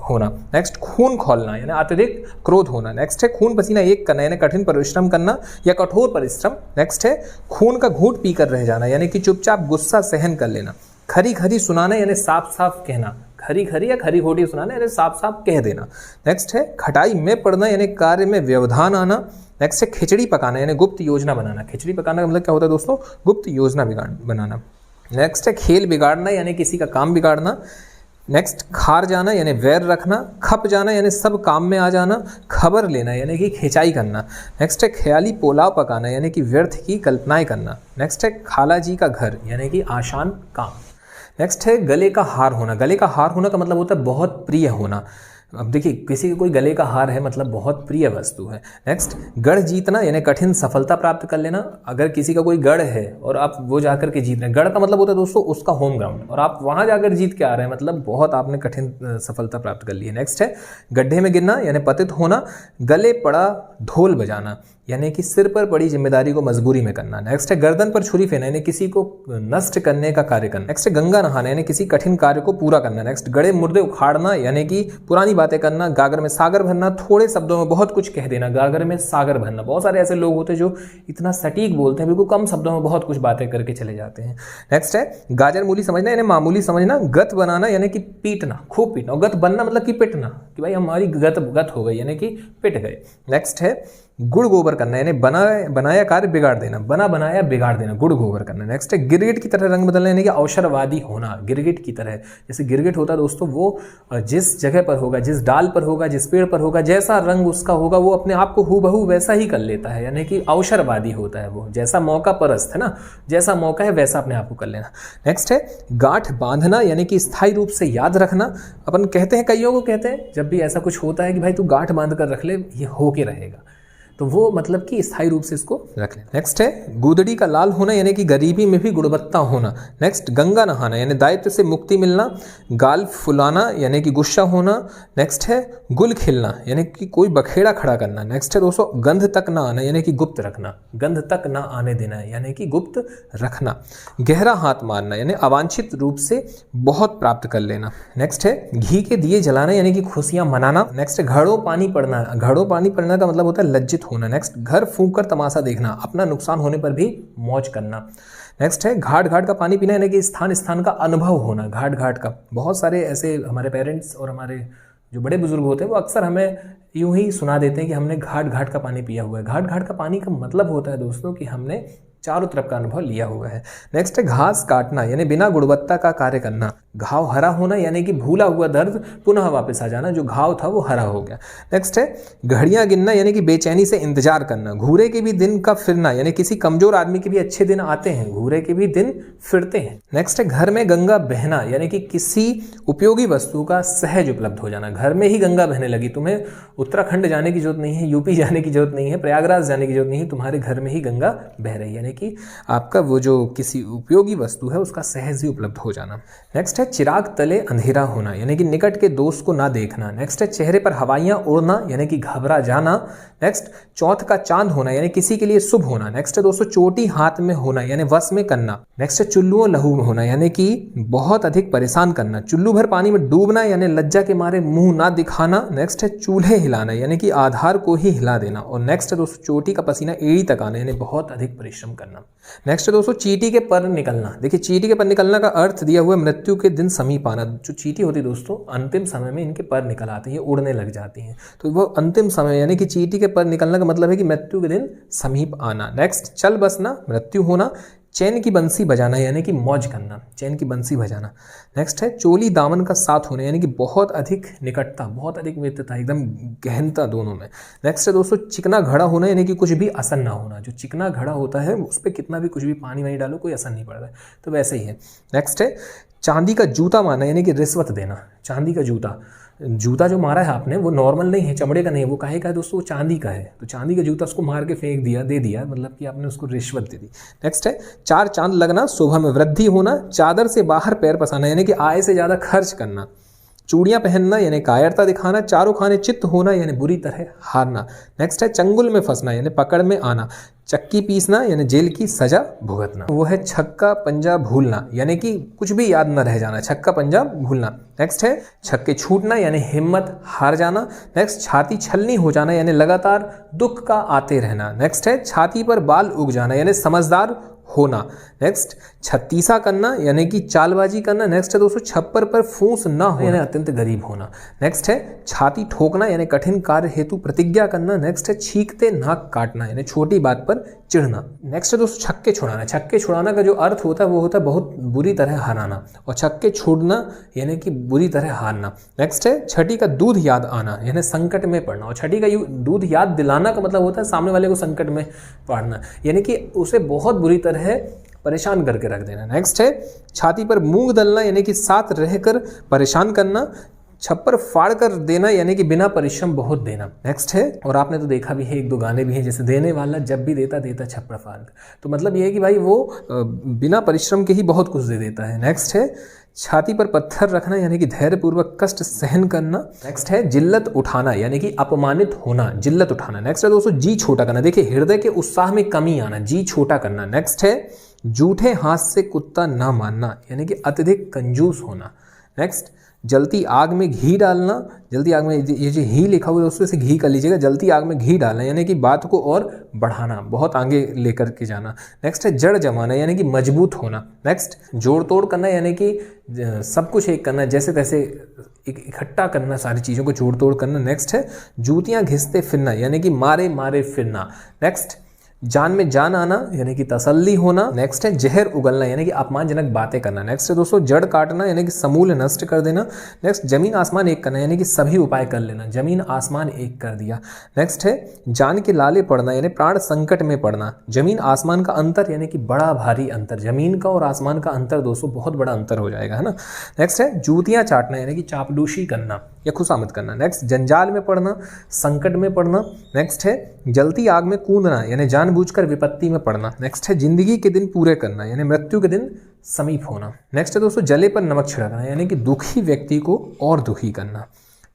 होना। नेक्स्ट खून खौलना यानी अत्यधिक क्रोध होना। नेक्स्ट है खून पसीना एक करना यानी कठिन परिश्रम करना या कठोर परिश्रम। नेक्स्ट है खून का घूंट पीकर रह जाना यानी कि चुपचाप गुस्सा सहन कर लेना। खरी खरी सुनाना यानी साफ साफ कहना। खरी खरी या खरी खोटी सुनाना यानी साफ साफ कह देना। नेक्स्ट है खटाई में पड़ना यानी कार्य में व्यवधान आना। नेक्स्ट है खिचड़ी पकाना यानी गुप्त योजना बनाना। खिचड़ी पकाना का मतलब क्या होता है दोस्तों? गुप्त योजना बनाना। नेक्स्ट है खेल बिगाड़ना यानी किसी का काम बिगाड़ना। नेक्स्ट खार जाना यानी वैर रखना। खप जाना यानी सब काम में आ जाना। खबर लेना यानी कि खिंचाई करना। नेक्स्ट है ख्याली पोलाव पकाना यानी कि व्यर्थ की कल्पनाएं करना। नेक्स्ट है खाला जी का घर यानी कि आसान काम। नेक्स्ट है गले का हार होना। गले का हार होना का मतलब होता है बहुत प्रिय होना। अब देखिए किसी के कोई गले का हार है मतलब बहुत प्रिय वस्तु है। नेक्स्ट गढ़ जीतना यानी कठिन सफलता प्राप्त कर लेना। अगर किसी का कोई गढ़ है और आप वो जाकर के जीत रहे हैं, गढ़ का मतलब होता है दोस्तों उसका होम ग्राउंड, और आप वहां जाकर जीत के आ रहे हैं मतलब बहुत आपने कठिन सफलता प्राप्त कर ली है। नेक्स्ट है गड्ढे में गिरना यानी पतित होना। गले पड़ा ढोल बजाना यानी कि सिर पर पड़ी जिम्मेदारी को मजबूरी में करना। नेक्स्ट है गर्दन पर छुरी फेरना यानी किसी को नष्ट करने का कार्य करना। नेक्स्ट है गंगा नहाना यानी किसी कठिन कार्य को पूरा करना। नेक्स्ट गड़े मुर्दे उखाड़ना यानी कि पुरानी बातें करना। गागर में सागर भरना, थोड़े शब्दों में बहुत कुछ कह देना। गागर में सागर भरना, बहुत सारे ऐसे लोग होते हैं जो इतना सटीक बोलते हैं, बिल्कुल कम शब्दों में बहुत कुछ बातें करके चले जाते हैं। नेक्स्ट है गाजर मूली समझना यानी मामूली समझना। गत बनाना यानी कि पीटना, खूब पीटना, और गत बनना मतलब कि पिटना, कि भाई हमारी गत हो गई यानी कि पिट गए। नेक्स्ट है गुड़ गोबर करना यानी बनाया कार्य बिगाड़ देना। बनाया बिगाड़ देना, गुड़ गोबर करना। नेक्स्ट है गिरगिट की तरह रंग बदलना यानी कि अवसरवादी होना। गिरगिट की तरह, जैसे गिरगिट होता है दोस्तों, वो जिस जगह पर होगा, जिस डाल पर होगा, जिस पेड़ पर होगा, जैसा रंग उसका होगा वो अपने आप को हूबहू वैसा ही कर लेता है, यानी कि अवसरवादी होता है वो। जैसा मौका परस्त है ना, जैसा मौका है वैसा अपने आप को कर लेना। नेक्स्ट है गांठ बांधना यानी कि स्थायी रूप से याद रखना। अपन कहते हैं, कईयों को कहते हैं जब भी ऐसा कुछ होता है कि भाई तू गांठ बांध कर रख ले, ये होके रहेगा, तो वो मतलब कि स्थायी रूप से इसको रख लें। नेक्स्ट है गुदड़ी का लाल होना यानी कि गरीबी में भी गुणवत्ता होना। नेक्स्ट गंगा नहाना यानी दायित्व से मुक्ति मिलना। गाल फुलाना यानी कि गुस्सा होना। नेक्स्ट है गुल खिलना यानी कि कोई बखेड़ा खड़ा करना। नेक्स्ट है दोस्तों गंध तक ना आना यानी कि गुप्त रखना। गंध तक ना आने देना यानी कि गुप्त रखना। गहरा हाथ मारना यानी अवांछित रूप से बहुत प्राप्त कर लेना। नेक्स्ट है घी के दिए जलाना यानी कि खुशियां मनाना। नेक्स्ट है घड़ों पानी पड़ना। घड़ों पानी पड़ना का मतलब होता है लज्जित आकर्षित होना। नेक्स्ट, घर फूंक कर तमाशा देखना, अपना नुकसान होने पर भी मौज करना। नेक्स्ट है घाट घाट का पानी पीना, यानी कि स्थान स्थान का अनुभव होना। घाट घाट का बहुत सारे ऐसे हमारे पेरेंट्स और हमारे जो बड़े बुजुर्ग होते हैं वो अक्सर हमें यूं ही सुना देते हैं कि हमने घाट घाट का पानी पिया हुआ है। घाट घाट का पानी का मतलब होता है दोस्तों कि हमने चारों तरफ का अनुभव लिया हुआ है। नेक्स्ट है घास काटना, यानी बिना गुणवत्ता का कार्य करना। घाव हरा होना, यानी कि भूला हुआ दर्द पुनः वापस आ जाना, जो घाव था वो हरा हो गया। नेक्स्ट है घड़ियां गिनना, यानी कि बेचैनी से इंतजार करना। घूरे के भी दिन का फिरना, यानी किसी कमजोर आदमी के भी अच्छे दिन आते हैं, घूरे के भी दिन फिरते हैं। नेक्स्ट है घर में गंगा बहना, यानी कि किसी उपयोगी वस्तु का सहज उपलब्ध हो जाना। घर में ही गंगा बहने लगी, तुम्हें उत्तराखंड जाने की जरूरत नहीं है, यूपी जाने की जरूरत नहीं है, प्रयागराज जाने की जरूरत नहीं है, तुम्हारे घर में ही गंगा बह रही है, यानी कि आपका वो जो किसी उपयोगी वस्तु है उसका सहज ही उपलब्ध हो जाना। नेक्स्ट है चिराग तले अंधेरा होना, यानी कि निकट के दोस्त को ना देखना। नेक्स्ट है चेहरे पर हवाइयां उड़ना, यानी कि घबरा जाना। नेक्स्ट चौथ का चांद होना, यानी किसी के लिए शुभ होना। नेक्स्ट है दोस्तों चोटी हाथ में होना, यानी वश में करना। नेक्स्ट है चुल्लुओं लहू में होना, यानी कि बहुत अधिक परेशान करना। चुल्लू भर पानी में डूबना, यानी लज्जा के मारे मुंह ना दिखाना। नेक्स्ट है चूल्हे हिलाना, यानी कि आधार को ही हिला देना। और नेक्स्ट है दोस्तों चोटी का पसीना एड़ी तक आना, यानी बहुत अधिक परिश्रम करना। नेक्स्ट है दोस्तों चींटी के पर निकलना। देखिए चींटी के पर निकलना का अर्थ दिया हुआ मृत्यु के दिन समीप आना। जो चींटी होती है दोस्तों अंतिम समय में इनके पर निकल आते हैं, उड़ने लग जाती हैं, तो वो अंतिम समय यानी कि चींटी के पर निकलना का मतलब है कि मृत्यु के दिन समीप आना। नेक्स्ट चल बसना, मृत्यु होना। चैन की बंसी बजाना, यानी कि मौज करना, चैन की बंसी बजाना। नेक्स्ट है चोली दामन का साथ होना, यानी कि बहुत अधिक निकटता, बहुत अधिक मित्रता, एकदम गहनता दोनों में। नेक्स्ट है दोस्तों चिकना घड़ा होना, यानी कि कुछ भी असर ना होना। जो चिकना घड़ा होता है उस पर कितना भी कुछ भी पानी वानी डालो कोई असर नहीं पड़ता है, तो वैसे ही है। नेक्स्ट है चांदी का जूता मारना, यानी कि रिश्वत देना। चांदी का जूता, जूता जो मारा है आपने वो नॉर्मल नहीं है, चमड़े का नहीं है, वो काहे का है दोस्तों, वो चांदी का है। तो चांदी का जूता उसको मार के फेंक दिया, दे दिया, मतलब कि आपने उसको रिश्वत दे दी। नेक्स्ट है चार चांद लगना, शोभा में वृद्धि होना। चादर से बाहर पैर पसाना, यानी कि आय से ज़्यादा खर्च करना। चूड़ियाँ पहनना, यानी कायरता दिखाना। चारों खाने चित्त होना, यानी बुरी तरह हारना। नेक्स्ट है चंगुल में फंसना, यानी पकड़ में आना। चक्की पीसना, यानी जेल की सजा भुगतना। वो है छक्का पंजा भूलना, यानी कि कुछ भी याद न रह जाना, छक्का पंजा भूलना। नेक्स्ट है छक्के छूटना, यानी हिम्मत हार जाना। नेक्स्ट छाती छलनी हो जाना, यानी लगातार दुख का आते रहना। नेक्स्ट है छाती पर बाल उग जाना, यानी समझदार होना। नेक्स्ट छत्तीसा करना, यानी कि चालबाजी करना। नेक्स्ट है दोस्तों छप्पर पर फूंस ना हो, यानी अत्यंत गरीब होना। नेक्स्ट है छाती ठोकना, यानी कठिन कार्य हेतु प्रतिज्ञा करना। नेक्स्ट है छींकते नाक काटना, यानी छोटी बात पर चिढ़ना। नेक्स्ट है दोस्तों छक्के छुड़ाना। छक्के छुड़ाना का जो अर्थ होता है वो होता है बहुत बुरी तरह हराना, और छक्के छोड़ना यानी कि बुरी तरह हारना। नेक्स्ट है छठी का दूध याद आना, यानी संकट में पड़ना, और छठी का दूध याद दिलाना का मतलब होता है सामने वाले को संकट में पड़ना, यानी कि उसे बहुत बुरी तरह परेशान करके रख देना। नेक्स्ट है छाती पर मूंग दलना, यानी कि साथ रहकर परेशान करना। छप्पर फाड़ कर देना, यानी कि बिना परिश्रम बहुत देना। नेक्स्ट है, और आपने तो देखा भी है, एक दो गाने भी हैं, जैसे देने वाला जब भी देता देता छप्पर फाड़ कर, तो मतलब ये है कि भाई वो बिना परिश्रम के ही बहुत कुछ दे देता है। नेक्स्ट है छाती पर पत्थर रखना, यानी कि धैर्यपूर्वक कष्ट सहन करना। नेक्स्ट है जिल्लत उठाना, यानी कि अपमानित होना, जिल्लत उठाना। नेक्स्ट है दोस्तों जी छोटा करना, देखिए हृदय के उत्साह में कमी आना, जी छोटा करना। नेक्स्ट है जूठे हाथ से कुत्ता ना मानना, यानी कि अत्यधिक कंजूस होना। नेक्स्ट जलती आग में घी डालना, जलती आग में ये जो घी लिखा हुआ है दोस्तों इसे घी कर लीजिएगा, जलती आग में घी डालना, यानी कि बात को और बढ़ाना, बहुत आगे लेकर के जाना। नेक्स्ट है जड़ जमाना, यानी कि मजबूत होना। नेक्स्ट जोड़ तोड़ करना, यानी कि सब कुछ एक करना, जैसे तैसे इकट्ठा करना, सारी चीज़ों को जोड़ तोड़ करना। नेक्स्ट है जूतियाँ घिसते फिरना, यानी कि मारे मारे फिरना। नेक्स्ट जान में जान आना, यानी कि तसल्ली होना। नेक्स्ट है जहर उगलना, यानी कि अपमानजनक बातें करना। नेक्स्ट है दोस्तों जड़ काटना, यानी कि समूल नष्ट कर देना। नेक्स्ट जमीन आसमान एक करना, यानी कि सभी उपाय कर लेना, जमीन आसमान एक कर दिया। नेक्स्ट है जान के लाले पड़ना, यानी प्राण संकट में पड़ना। जमीन आसमान का अंतर, यानी कि बड़ा भारी अंतर, जमीन का और आसमान का अंतर दोस्तों बहुत बड़ा अंतर हो जाएगा, है ना। नेक्स्ट है जूतियाँ चाटना, यानी कि चापलूसी करना या खुशामद करना। नेक्स्ट जंजाल में पड़ना, संकट में पड़ना। नेक्स्ट है जलती आग में कूदना, यानी जानबूझकर विपत्ति में पड़ना। नेक्स्ट है जिंदगी के दिन पूरे करना, यानी मृत्यु के दिन समीप होना। नेक्स्ट है दोस्तों जले पर नमक छिड़कना, यानी कि दुखी व्यक्ति को और दुखी करना।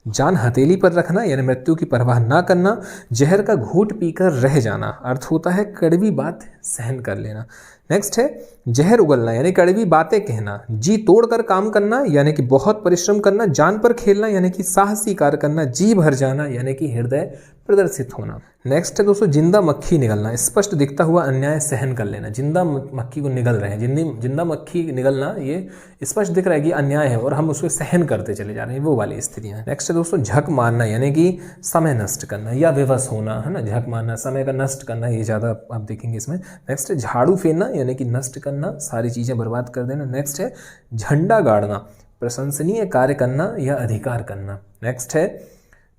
जान हथेली पर रखना, यानी मृत्यु की परवाह ना करना। जहर का घूंट पीकर रह जाना, अर्थ होता है कड़वी बात सहन कर लेना। नेक्स्ट है जहर उगलना, यानी कड़वी बातें कहना। जी तोड़कर काम करना, यानी कि बहुत परिश्रम करना। जान पर खेलना, यानी कि साहसी कार्य करना। जी भर जाना, यानी कि हृदय प्रदर्शित होना। नेक्स्ट है दोस्तों जिंदा मक्खी निगलना, स्पष्ट दिखता हुआ अन्याय सहन कर लेना। जिंदा मक्खी को निगल रहे हैं, जिंदा मक्खी निगलना ये स्पष्ट दिख रहा है कि अन्याय है और हम उसको सहन करते चले जा रहे हैं, वो वाली स्थितियां। नेक्स्ट है दोस्तों झक मारना, यानी कि समय नष्ट करना या विवश होना, है ना। झक मारना समय का नष्ट करना, ये ज़्यादा आप देखेंगे इसमें। नेक्स्ट है झाड़ू फेरना, यानी कि नष्ट करना, सारी चीज़ें बर्बाद कर देना। नेक्स्ट है झंडा गाड़ना, प्रशंसनीय कार्य करना या अधिकार करना। नेक्स्ट है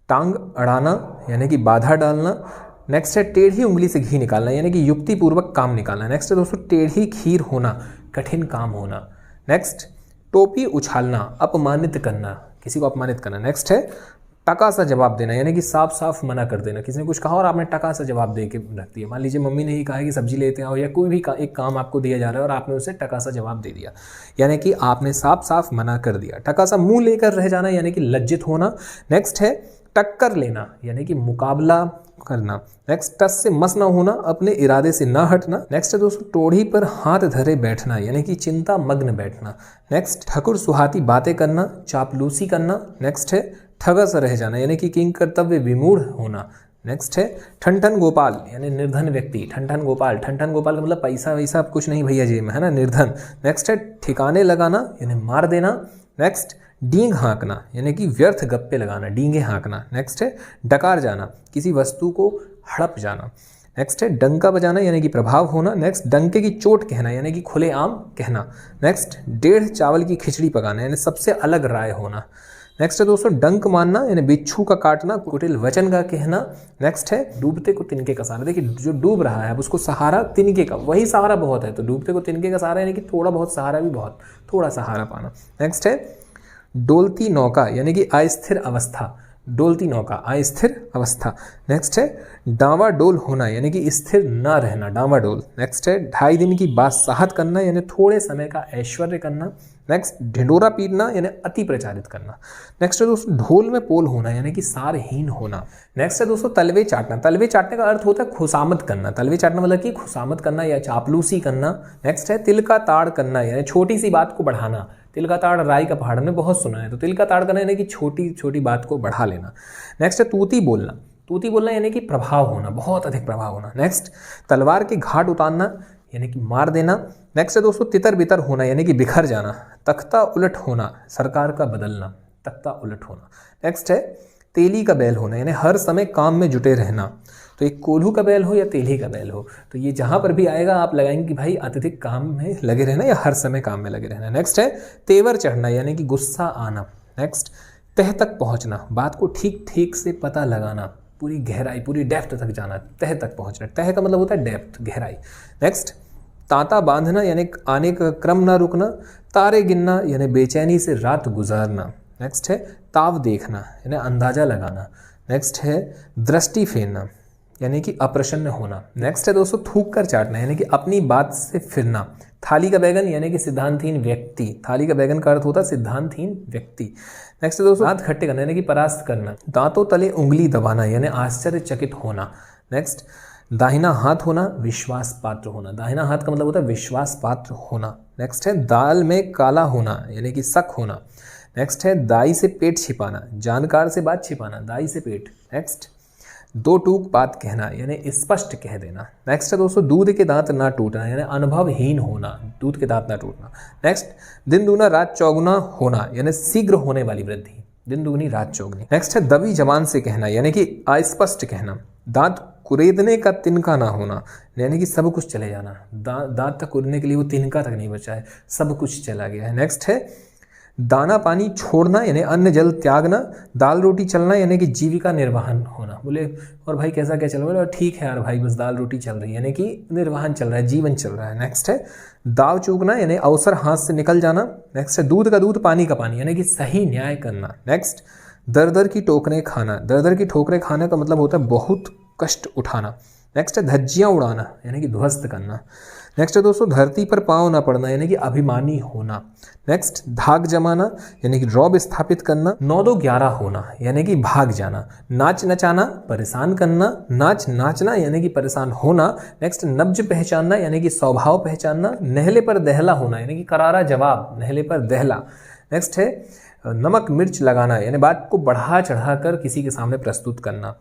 टांग अड़ाना, यानी कि बाधा डालना। नेक्स्ट है टेढ़ी उंगली से घी निकालना, यानी कि युक्तिपूर्वक काम निकालना। नेक्स्ट है दोस्तों टेढ़ी खीर होना, कठिन काम होना। नेक्स्ट टोपी उछालना, अपमानित करना, किसी को अपमानित करना। नेक्स्ट है टका सा जवाब देना, यानी कि साफ साफ मना कर देना। किसी ने कुछ कहा और आपने टका सा जवाब दे के रख दिया। मान लीजिए मम्मी ने ही कहा कि सब्जी लेते आओ, या कोई भी एक काम आपको दिया जा रहा है और आपने उसे टका सा जवाब दे दिया, यानी कि आपने साफ साफ मना कर दिया। टका सा मुंह लेकर रह जाना, यानी कि लज्जित होना। नेक्स्ट है टक्कर लेना, यानी कि मुकाबला करना। नेक्स्ट टस से मस ना होना, अपने इरादे से ना हटना। नेक्स्ट है दोस्तों टोढ़ी पर हाथ धरे बैठना, यानी कि चिंता मग्न बैठना। नेक्स्ट ठकुर सुहाती बातें करना, चापलूसी करना। नेक्स्ट है ठगस रह जाना, यानी कि किंग कर्तव्य विमूढ़ होना। नेक्स्ट है ठनठन गोपाल, यानी निर्धन व्यक्ति। ठनठन गोपाल का मतलब पैसा वैसा कुछ नहीं भैया जी में, है ना, निर्धन। नेक्स्ट है ठिकाने लगाना, यानी मार देना। नेक्स्ट डींग हाँकना, यानी कि व्यर्थ गप्पे लगाना, डींगे हाँकना। नेक्स्ट है डकार जाना, किसी वस्तु को हड़प जाना। नेक्स्ट है डंका बजाना, यानी कि प्रभाव होना। नेक्स्ट डंके की चोट कहना, यानी कि खुलेआम कहना। नेक्स्ट डेढ़ चावल की खिचड़ी पकाना, यानी सबसे अलग राय होना। नेक्स्ट है दोस्तों डंक मारना, यानी बिच्छू का काटना, कुटिल वचन का कहना। नेक्स्ट है डूबते को तिनके का सहारा, देखिए जो डूब रहा है अब उसको सहारा तिनके का, वही सहारा बहुत है, तो डूबते को तिनके का सहारा, यानी कि थोड़ा बहुत सहारा भी बहुत, थोड़ा सहारा पाना। नेक्स्ट है डोलती नौका, यानी कि अस्थिर अवस्था, डोलती नौका अस्थिर अवस्था। नेक्स्ट है डावाडोल होना, यानी कि स्थिर ना रहना, डावाडोल। नेक्स्ट है 2.5 दिन की बादशाहत करना, यानी थोड़े समय का ऐश्वर्य करना। नेक्स्ट ढिंडोरा पीटना, यानी अति प्रचारित करना। नेक्स्ट है दोस्तों ढोल में पोल होना, यानी कि सारहीन होना। नेक्स्ट है दोस्तों तलवे चाटना, तलवे चाटने का अर्थ होता है खुशामद करना, तलवे चाटना मतलब कि खुशामद करना या चापलूसी करना। नेक्स्ट है तिल का ताड़ करना, यानी छोटी सी बात को बढ़ाना। तिल का ताड़ राई का पहाड़ में बहुत सुना है, तो तिल का ताड़ करना यानी कि छोटी छोटी बात को बढ़ा लेना। नेक्स्ट है तूती बोलना, तूती बोलना यानी कि प्रभाव होना, बहुत अधिक प्रभाव होना। नेक्स्ट तलवार के घाट उतारना, यानी कि मार देना। नेक्स्ट है दोस्तों तितर बितर होना, यानी कि बिखर जाना। तख्ता उलट होना, सरकार का बदलना, तख्ता उलट होना। नेक्स्ट है तेली का बैल होना, यानी हर समय काम में जुटे रहना। तो एक कोल्हू का बैल हो या तेली का बैल हो, तो ये जहां पर भी आएगा आप लगाएंगे कि भाई अत्यधिक काम में लगे रहना या हर समय काम में लगे रहना। नेक्स्ट है तेवर चढ़ना, यानी कि गुस्सा आना। नेक्स्ट तह तक पहुंचना, बात को ठीक ठीक से पता लगाना, पूरी गहराई पूरी डेप्थ तक जाना, तह तक पहुंचना। तह का मतलब होता है डेप्थ, गहराई। नेक्स्ट तांता बांधना, यानी आने का क्रम ना रुकना। तारे गिनना, यानी बेचैनी से रात गुजारना। नेक्स्ट है ताव देखना, यानी अंदाजा लगाना। नेक्स्ट है दृष्टि फेरना, यानी कि अप्रसन्न होना। नेक्स्ट है दोस्तों थूक कर चाटना, यानी कि अपनी बात से फिरना। थाली का बैगन, यानी कि सिद्धांतहीन व्यक्ति, थाली का बैगन का अर्थ होता है सिद्धांतहीन व्यक्ति। नेक्स्ट है दोस्तों दांत खट्टे करना, यानी कि परास्त करना। दांतों तले उंगली दबाना, यानी आश्चर्यचकित होना। नेक्स्ट दाहिना हाथ होना, विश्वास पात्र होना। दाहिना हाथ का मतलब होता है विश्वास पात्र होना। नेक्स्ट है दाल में काला होना, यानी कि शक होना। नेक्स्ट है दाई से पेट छिपाना, जानकार से बात छिपाना, दाई से पेट। नेक्स्ट दो टूक बात कहना, यानी स्पष्ट कह देना। नेक्स्ट है दोस्तों दूध के दांत ना टूटना, यानी अनुभवहीन होना, दूध के दांत ना टूटना। नेक्स्ट दिन दूना रात चौगुना होना, यानी शीघ्र होने वाली वृद्धि, दिन दुगनी रात चौगुनी। नेक्स्ट है दबी जबान से कहना, यानी कि अस्पष्ट कहना। दांत कुरेदने का तिनका ना होना, यानी कि सब कुछ चले जाना, दांत तक कुरेदने के लिए वो तिनका तक नहीं बचा है, सब कुछ चला गया है। नेक्स्ट है दाना पानी छोड़ना, यानी अन्न जल त्यागना। दाल रोटी चलना, यानी कि जीविका निर्वाहन होना। बोले और भाई कैसा क्या चल रहा है, ठीक है यार भाई बस दाल रोटी चल रही है, यानी कि निर्वाहन चल रहा है, जीवन चल रहा है। नेक्स्ट है दाव चूकना, यानी अवसर हाथ से निकल जाना। नेक्स्ट है दूध का दूध पानी का पानी, यानी कि सही न्याय करना। नेक्स्ट दर दर की ठोकरें खाना, दर दर की ठोकरें खाने का मतलब होता है बहुत कष्ट उठाना। नेक्स्ट है धज्जियाँ उड़ाना, यानी कि ध्वस्त करना। नेक्स्ट है दोस्तों धरती पर पांव ना पड़ना, यानी कि अभिमानी होना। नेक्स्ट धाक जमाना, यानी कि रौब स्थापित करना। 9-2-11 होना, यानी कि भाग जाना। नाच नचाना, परेशान करना। नाच नाचना, यानी कि परेशान होना। नेक्स्ट नब्ज पहचानना, यानी कि स्वभाव पहचानना। नहले पर दहला होना, यानी कि करारा जवाब, नहले पर दहला। नेक्स्ट है नमक मिर्च लगाना, यानी बात को बढ़ा चढ़ा कर किसी के सामने प्रस्तुत करना।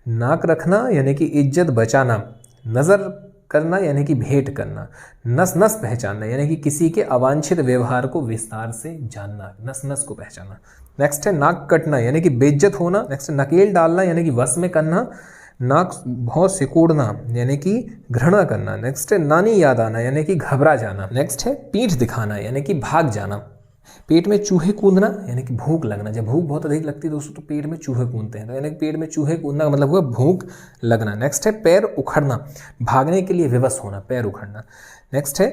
नाक रखना यानी कि इज्जत बचाना। नज़र करना यानी कि भेंट करना। नस नस पहचानना यानी कि किसी के अवांछित व्यवहार को विस्तार से जानना, नस नस को पहचानना। नेक्स्ट है नाक कटना यानी कि बेइज्जत होना। नेक्स्ट है नकेल डालना यानी कि वश में करना। नाक बहुत सिकोड़ना यानी कि घृणा करना। नेक्स्ट है नानी याद आना यानी कि घबरा जाना। नेक्स्ट है पीठ दिखाना यानी कि भाग जाना। पेट में चूहे कूदना यानी कि भूख लगना। जब भूख बहुत अधिक लगती है दोस्तों तो पेट में चूहे कूदते हैं, तो यानी कि पेट में चूहे कूदना का मतलब हुआ भूख लगना। नेक्स्ट है पैर उखड़ना, भागने के लिए विवश होना, पैर उखड़ना। नेक्स्ट है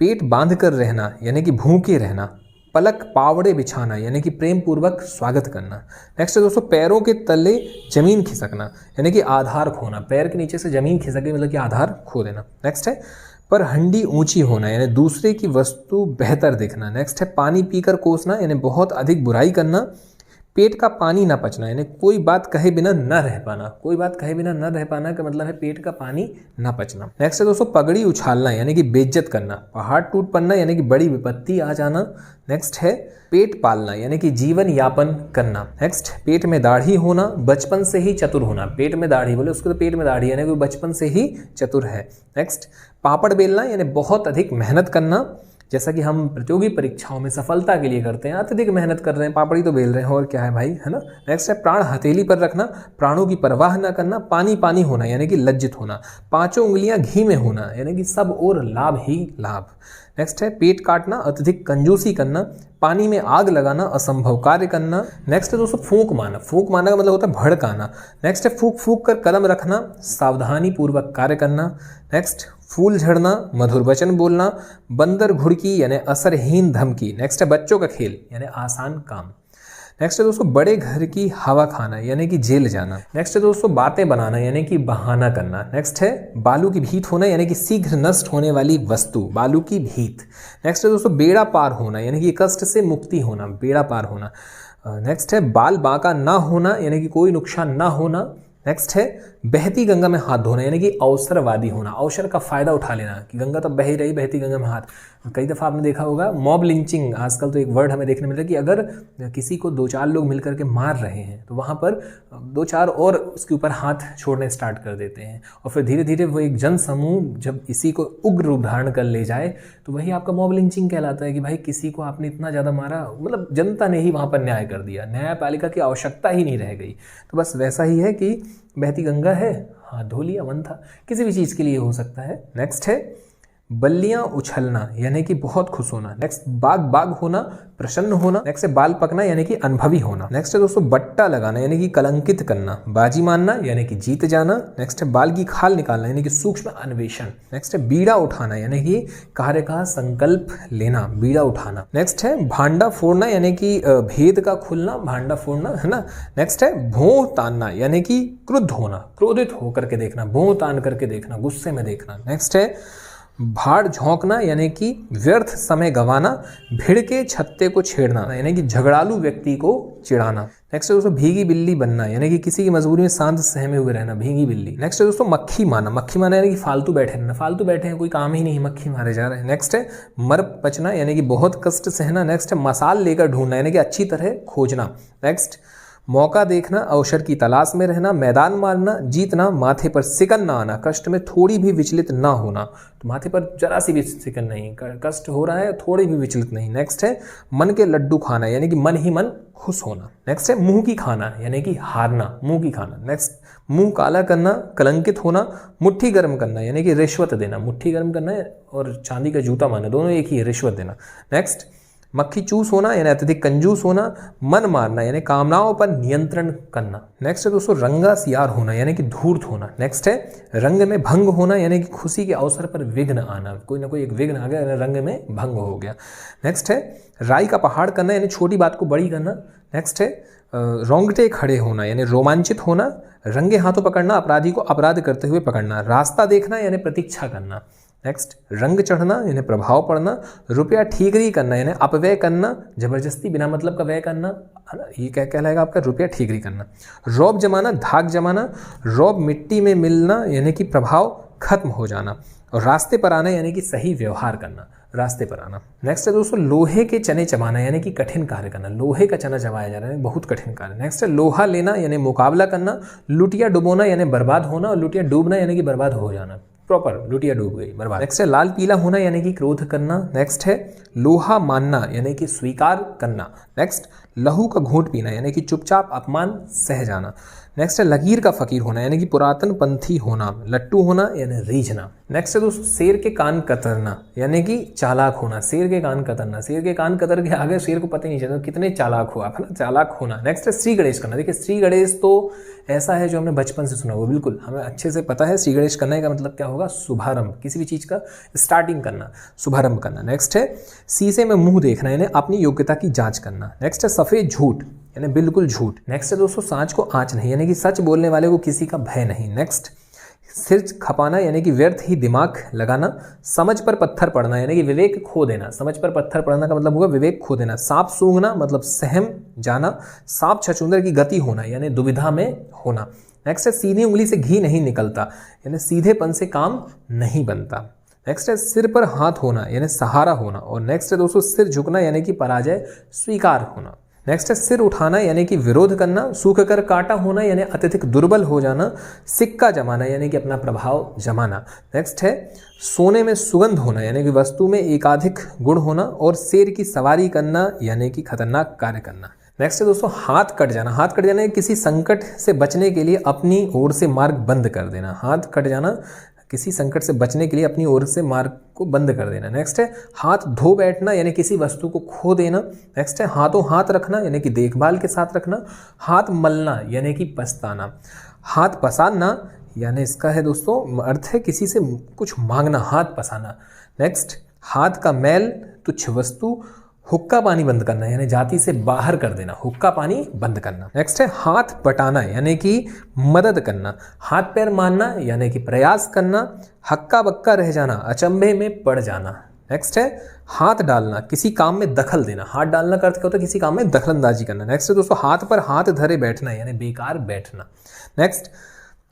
पेट बांध कर रहना यानी कि भूखे रहना। पलक पावड़े बिछाना यानी कि प्रेम पूर्वक स्वागत करना। नेक्स्ट है दोस्तों पैरों के तले जमीन खिसकना यानी कि आधार खोना। पैर के नीचे से जमीन खिसक गई मतलब कि आधार खो देना। नेक्स्ट है पर हंडी ऊंची होना यानी दूसरे की वस्तु बेहतर दिखना। नेक्स्ट है पानी पीकर कोसना यानी बहुत अधिक बुराई करना। पेट का पानी ना पचना यानी कोई बात कहे बिना न रह पाना। कोई बात कहे बिना न रह पाना का मतलब है पेट का पानी ना पचना। नेक्स्ट है दोस्तों पगड़ी उछालना यानी कि बेइज्जत करना। पहाड़ टूट पड़ना यानी कि बड़ी विपत्ति आ जाना। नेक्स्ट है पेट पालना यानी कि जीवन यापन करना। नेक्स्ट पेट में दाढ़ी होना, बचपन से ही चतुर होना। पेट में दाढ़ी बोले उसको तो पेट में दाढ़ी यानी कि बचपन से ही चतुर है। नेक्स्ट पापड़ बेलना यानी बहुत अधिक मेहनत करना, जैसा कि हम प्रतियोगी परीक्षाओं में सफलता के लिए करते हैं, अत्यधिक मेहनत कर रहे हैं, पापड़ी तो बेल रहे हैं और क्या है भाई, है ना। नेक्स्ट है प्राण हथेली पर रखना, प्राणों की परवाह न करना। पानी पानी होना यानी कि लज्जित होना। पांचों उंगलियां घी में होना यानी कि सब और लाभ ही लाभ। नेक्स्ट है पेट काटना, अत्यधिक कंजूसी करना। पानी में आग लगाना, असंभव कार्य करना। नेक्स्ट है दोस्तों फूंक मारना। फूंक मारना का मतलब होता है भड़काना। नेक्स्ट है फूंक फूंक कर कदम रखना, सावधानी पूर्वक कार्य करना। नेक्स्ट फूल झड़ना, मधुर वचन बोलना। बंदर घुड़की यानी असरहीन धमकी। नेक्स्ट है बच्चों का खेल यानी आसान काम। नेक्स्ट है दोस्तों बड़े घर की हवा खाना यानी कि जेल जाना। नेक्स्ट है दोस्तों बातें बनाना यानी कि बहाना करना। नेक्स्ट है बालू की भीत होना यानी कि शीघ्र नष्ट होने वाली वस्तु, बालू की भीत। नेक्स्ट है दोस्तों बेड़ा पार होना यानी कि कष्ट से मुक्ति होना, बेड़ा पार होना। नेक्स्ट है बाल बांका ना होना यानी कि कोई नुकसान ना होना। नेक्स्ट है बहती गंगा में हाथ धोना यानी कि अवसरवादी होना, अवसर का फायदा उठा लेना कि गंगा तो बह ही रही, बहती गंगा में हाथ। कई दफ़ा आपने देखा होगा मॉब लिंचिंग, आजकल तो एक वर्ड हमें देखने मिला कि अगर किसी को 2-4 लोग मिलकर के मार रहे हैं तो वहाँ पर 2-4 और उसके ऊपर हाथ छोड़ने स्टार्ट कर देते हैं और फिर धीरे धीरे वो एक जन समूह जब इसी को उग्र रूप धारण कर ले जाए तो वही आपका मॉब लिंचिंग कहलाता है कि भाई किसी को आपने इतना ज़्यादा मारा, मतलब जनता ने ही वहाँ पर न्याय कर दिया, न्यायपालिका की आवश्यकता ही नहीं रह गई। तो बस वैसा ही है कि बहती गंगा है, हाथ धो लिया, मन था, किसी भी चीज़ के लिए हो सकता है। नेक्स्ट है बल्लियां उछलना यानी कि बहुत खुश होना। नेक्स्ट बाग बाग होना, प्रसन्न होना। नेक्स्ट है बाल पकना यानी कि अनुभवी होना। नेक्स्ट है दोस्तों बट्टा लगाना यानी कि कलंकित करना। बाजी मानना यानी कि जीत जाना। नेक्स्ट है बाल की खाल निकालना यानी कि सूक्ष्म अन्वेषण। नेक्स्ट है बीड़ा उठाना यानी कि कार्य का संकल्प लेना, बीड़ा उठाना। नेक्स्ट है भांडा फोड़ना यानी कि भेद का खुलना, भांडा फोड़ना, है ना। नेक्स्ट है भों तानना यानी कि क्रुद्ध होना, क्रोधित होकर के देखना, भों तान करके देखना, गुस्से में देखना। नेक्स्ट है भाड़ झोंकना यानी कि व्यर्थ समय गंवाना। भिड़ के छत्ते को छेड़ना यानी कि झगड़ालू व्यक्ति को चिढ़ाना। नेक्स्ट है दोस्तों भीगी बिल्ली बनना यानी कि किसी की मजबूरी में शांत सहमे हुए रहना, भीगी बिल्ली। नेक्स्ट है दोस्तों मक्खी मारना, मक्खी मारना यानी कि फालतू बैठे रहना, फालतू बैठे हैं, कोई काम ही नहीं, मक्खी मारे जा रहे हैं। नेक्स्ट है मर पचना यानी कि बहुत कष्ट सहना। नेक्स्ट है मसाल लेकर ढूंढना यानी कि अच्छी तरह खोजना। नेक्स्ट मौका देखना, अवसर की तलाश में रहना। मैदान मारना, जीतना। माथे पर सिकन ना आना, कष्ट में थोड़ी भी विचलित ना होना, तो माथे पर जरा सी भी सिकन नहीं, कष्ट हो रहा है थोड़ी भी विचलित नहीं। नेक्स्ट है मन के लड्डू खाना यानी कि मन ही मन खुश होना। नेक्स्ट है मुंह की खाना यानी कि हारना, मुंह की खाना। नेक्स्ट मुंह काला करना, कलंकित होना। मुट्ठी गर्म करना यानी कि रिश्वत देना, मुट्ठी गर्म करना और चांदी का जूता मारना दोनों एक ही है, रिश्वत देना। नेक्स्ट मक्खी चूस होना यानी अत्यधिक कंजूस होना। मन मारना यानी कामनाओं पर नियंत्रण करना। नेक्स्ट है दोस्तों रंगा सियार होना यानी कि धूर्त होना। नेक्स्ट है रंग में भंग होना यानी कि खुशी के अवसर पर विघ्न आना, कोई ना कोई एक विघ्न आ गया, रंग में भंग हो गया। नेक्स्ट है राई का पहाड़ करना यानी छोटी बात को बड़ी करना। नेक्स्ट है रोंगटे खड़े होना यानी रोमांचित होना। रंगे हाथों पकड़ना, अपराधी को अपराध करते हुए पकड़ना। रास्ता देखना यानी प्रतीक्षा करना। नेक्स्ट रंग चढ़ना यानी प्रभाव पड़ना। रुपया ठीकरी करना यानी अपव्यय करना, जबरदस्ती बिना मतलब का व्यय करना, है ना, ये क्या कहलाएगा आपका, रुपया ठीकरी करना। रौब जमाना, धाक जमाना। रौब मिट्टी में मिलना यानी कि प्रभाव खत्म हो जाना। और रास्ते पर आना यानी कि सही व्यवहार करना। रास्ते पर आना। नेक्स्ट है दोस्तों लोहे के चने चबाना यानी कि कठिन कार्य करना, लोहे का चना चबाया जा रहा है, बहुत कठिन कार्य। नेक्स्ट है लोहा लेना यानी मुकाबला करना, लुटिया डुबोना यानी बर्बाद होना और लुटिया डूबना यानी कि बर्बाद हो जाना, प्रॉपर लुटिया डूब गई, बर्बाद। नेक्स्ट है लाल पीला होना यानी कि क्रोध करना। नेक्स्ट है लोहा मानना यानी कि स्वीकार करना। नेक्स्ट लहू का घूंट पीना यानी कि चुपचाप अपमान सह जाना। नेक्स्ट है लकीर का फकीर होना यानी कि पुरातन पंथी होना, लट्टू होना यानी रीझना। नेक्स्ट है दोस्तों शेर के कान कतरना यानी कि चालाक होना, शेर के कान कतरना, शेर के कान कतर के आगे शेर को पता ही नहीं चलता कितने चालाक हो आप, है ना, चालाक होना। नेक्स्ट है श्री गणेश करना। देखिए श्री गणेश तो ऐसा है जो हमने बचपन से सुना हुआ, बिल्कुल हमें अच्छे से पता है श्री गणेश करने का मतलब क्या होगा, शुभारंभ, किसी भी चीज़ का स्टार्टिंग करना, शुभारंभ करना। नेक्स्ट है शीशे में मुंह देखना यानी अपनी योग्यता की जांच करना। नेक्स्ट है सफ़ेद झूठ यानी बिल्कुल झूठ। नेक्स्ट है दोस्तों सांच को आँच नहीं यानी कि सच बोलने वाले को किसी का भय नहीं। नेक्स्ट सिर खपाना यानी कि व्यर्थ ही दिमाग लगाना। समझ पर पत्थर पड़ना यानी कि विवेक खो देना, समझ पर पत्थर पड़ना का मतलब होगा विवेक खो देना। सांप सूंघना मतलब सहम जाना। सांप छछूंदर की गति होना यानी दुविधा में होना। नेक्स्ट है सीधी उंगली से घी नहीं निकलता यानी सीधेपन से काम नहीं बनता। नेक्स्ट है सिर पर हाथ होना यानी सहारा होना। और नेक्स्ट है दोस्तों सिर झुकना यानी कि पराजय स्वीकार होना। नेक्स्ट है सिर उठाना यानी कि विरोध करना। सूख कर काटा होना यानी अत्यधिक दुर्बल हो जाना। सिक्का जमाना यानी कि अपना प्रभाव जमाना। नेक्स्ट है सोने में सुगंध होना यानी कि वस्तु में एकाधिक गुण होना। और शेर की सवारी करना यानी कि खतरनाक कार्य करना। नेक्स्ट है दोस्तों हाथ कट जाना। हाथ कट जाना किसी संकट से बचने के लिए अपनी ओर से मार्ग बंद कर देना। हाथ कट जाना किसी संकट से बचने के लिए अपनी ओर से मार्ग को बंद कर देना। नेक्स्ट है हाथ धो बैठना यानी किसी वस्तु को खो देना। नेक्स्ट है हाथों हाथ रखना यानी कि देखभाल के साथ रखना। हाथ मलना यानी कि पछताना। हाथ पसारना यानी इसका है दोस्तों अर्थ है किसी से कुछ मांगना, हाथ पसाना। नेक्स्ट हाथ का मैल तुच्छ वस्तु। हुक्का पानी बंद करना यानी जाति से बाहर कर देना, हुक्का पानी बंद करना। नेक्स्ट है हाथ बटाना यानी कि मदद करना। हाथ पैर मारना यानी कि प्रयास करना। हक्का बक्का रह जाना, अचंभे में पड़ जाना। नेक्स्ट है हाथ डालना, किसी काम में दखल देना। हाथ डालना का अर्थ क्या होता है, किसी काम में दखलंदाजी करना। नेक्स्ट है दोस्तों हाथ पर हाथ धरे बैठना यानी बेकार बैठना। नेक्स्ट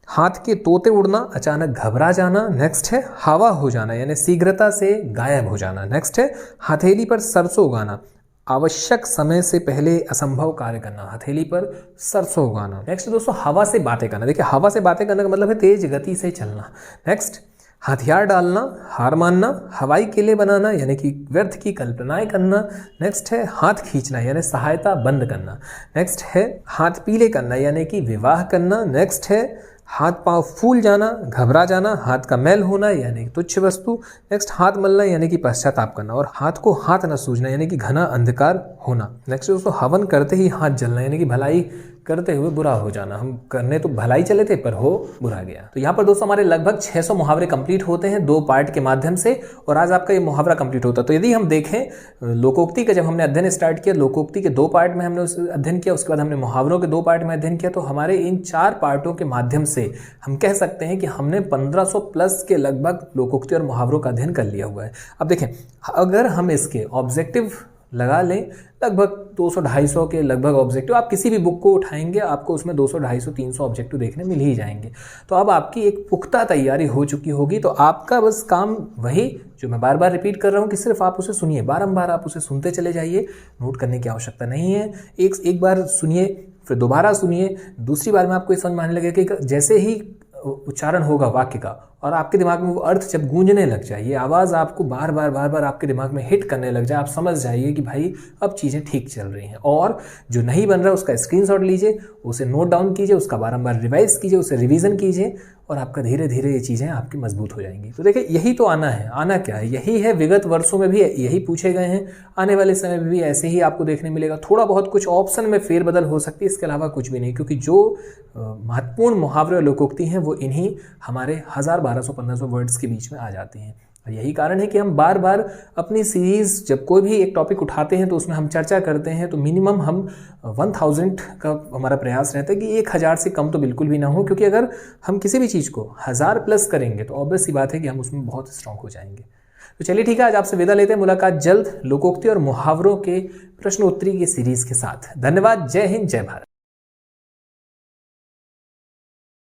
हाथ के तोते उड़ना, अचानक घबरा जाना। नेक्स्ट है हवा हो जाना यानी शीघ्रता से गायब हो जाना। नेक्स्ट है हथेली पर सरसों उगाना, आवश्यक समय से पहले असंभव कार्य करना। हथेली पर सरसों उगाना। नेक्स्ट दोस्तों हवा से बातें करना। देखिए हवा से बातें करने का मतलब है तेज गति से चलना। नेक्स्ट हथियार डालना, हार मानना। हवाई किले बनाना यानी कि व्यर्थ की कल्पनाएं करना। नेक्स्ट है हाथ खींचना यानी सहायता बंद करना। नेक्स्ट है हाथ पीले करना यानी कि विवाह करना। नेक्स्ट है हाथ पांव फूल जाना, घबरा जाना। हाथ का मैल होना यानी कि तुच्छ वस्तु। नेक्स्ट हाथ मलना यानी कि पश्चाताप करना। और हाथ को हाथ न सूझना यानी कि घना अंधकार होना। नेक्स्ट दोस्तों हवन करते ही हाथ जलना यानी कि भलाई करते हुए बुरा हो जाना। हम करने तो भलाई चले थे पर हो बुरा गया। तो यहाँ पर दोस्तों हमारे लगभग 600 मुहावरे कंप्लीट होते हैं 2 पार्ट के माध्यम से। और आज आपका ये मुहावरा कंप्लीट होता है। तो यदि हम देखें लोकोक्ति का जब हमने अध्ययन स्टार्ट किया, लोकोक्ति के 2 पार्ट में हमने अध्ययन किया, उसके बाद हमने मुहावरों के 2 पार्ट में अध्ययन किया। तो हमारे इन 4 पार्टों के माध्यम से हम कह सकते हैं कि हमने 1500 प्लस के लगभग लोकोक्ति और मुहावरों का अध्ययन कर लिया हुआ है। अब देखें अगर हम इसके ऑब्जेक्टिव लगा लें लगभग 200-250 के लगभग ऑब्जेक्टिव, आप किसी भी बुक को उठाएंगे आपको उसमें 200-250-300 ऑब्जेक्टिव देखने मिल ही जाएंगे। तो अब आपकी एक पुख्ता तैयारी हो चुकी होगी। तो आपका बस काम वही जो मैं बार बार रिपीट कर रहा हूँ कि सिर्फ आप उसे सुनिए, बारंबार आप उसे सुनते चले जाइए, नोट करने की आवश्यकता नहीं है। एक बार सुनिए, फिर दोबारा सुनिए, दूसरी बार में आपको ये समझ में आने लगेगा कि जैसे ही उच्चारण होगा वाक्य का और आपके दिमाग में वो अर्थ जब गूंजने लग जाए, ये आवाज़ आपको बार बार आपके दिमाग में हिट करने लग जाए, आप समझ जाइए कि भाई अब चीज़ें ठीक चल रही हैं। और जो नहीं बन रहा है उसका स्क्रीनशॉट लीजिए, उसे नोट डाउन कीजिए, उसका बारंबार रिवाइज कीजिए, उसे रिवीजन कीजिए और आपका धीरे धीरे ये चीज़ें आपकी मजबूत हो जाएंगी। तो देखिए यही तो आना है। आना क्या है, यही है। विगत वर्षों में भी यही पूछे गए हैं, आने वाले समय में भी ऐसे ही आपको देखने मिलेगा। थोड़ा बहुत कुछ ऑप्शन में फेरबदल हो सकती है, इसके अलावा कुछ भी नहीं। क्योंकि जो महत्वपूर्ण मुहावरे और लोकोक्ति हैं वो इन्हीं हमारे 1000, 1200, 1500 वर्ड्स के बीच में आ जाती हैं। और यही कारण है कि हम बार बार अपनी सीरीज़ जब कोई भी एक टॉपिक उठाते हैं तो उसमें हम चर्चा करते हैं तो मिनिमम हम 1000 का हमारा प्रयास रहता है कि 1000 से कम तो बिल्कुल भी ना हो। क्योंकि अगर हम किसी भी चीज़ को 1000 प्लस करेंगे तो ऑब्वियस सी बात है कि हम उसमें बहुत स्ट्रांग हो जाएंगे। तो चलिए ठीक है, आज आपसे विदा लेते हैं। मुलाकात जल्द लोकोक्ति और मुहावरों के प्रश्न उत्तरी की सीरीज़ के साथ। धन्यवाद। जय हिंद, जय भारत।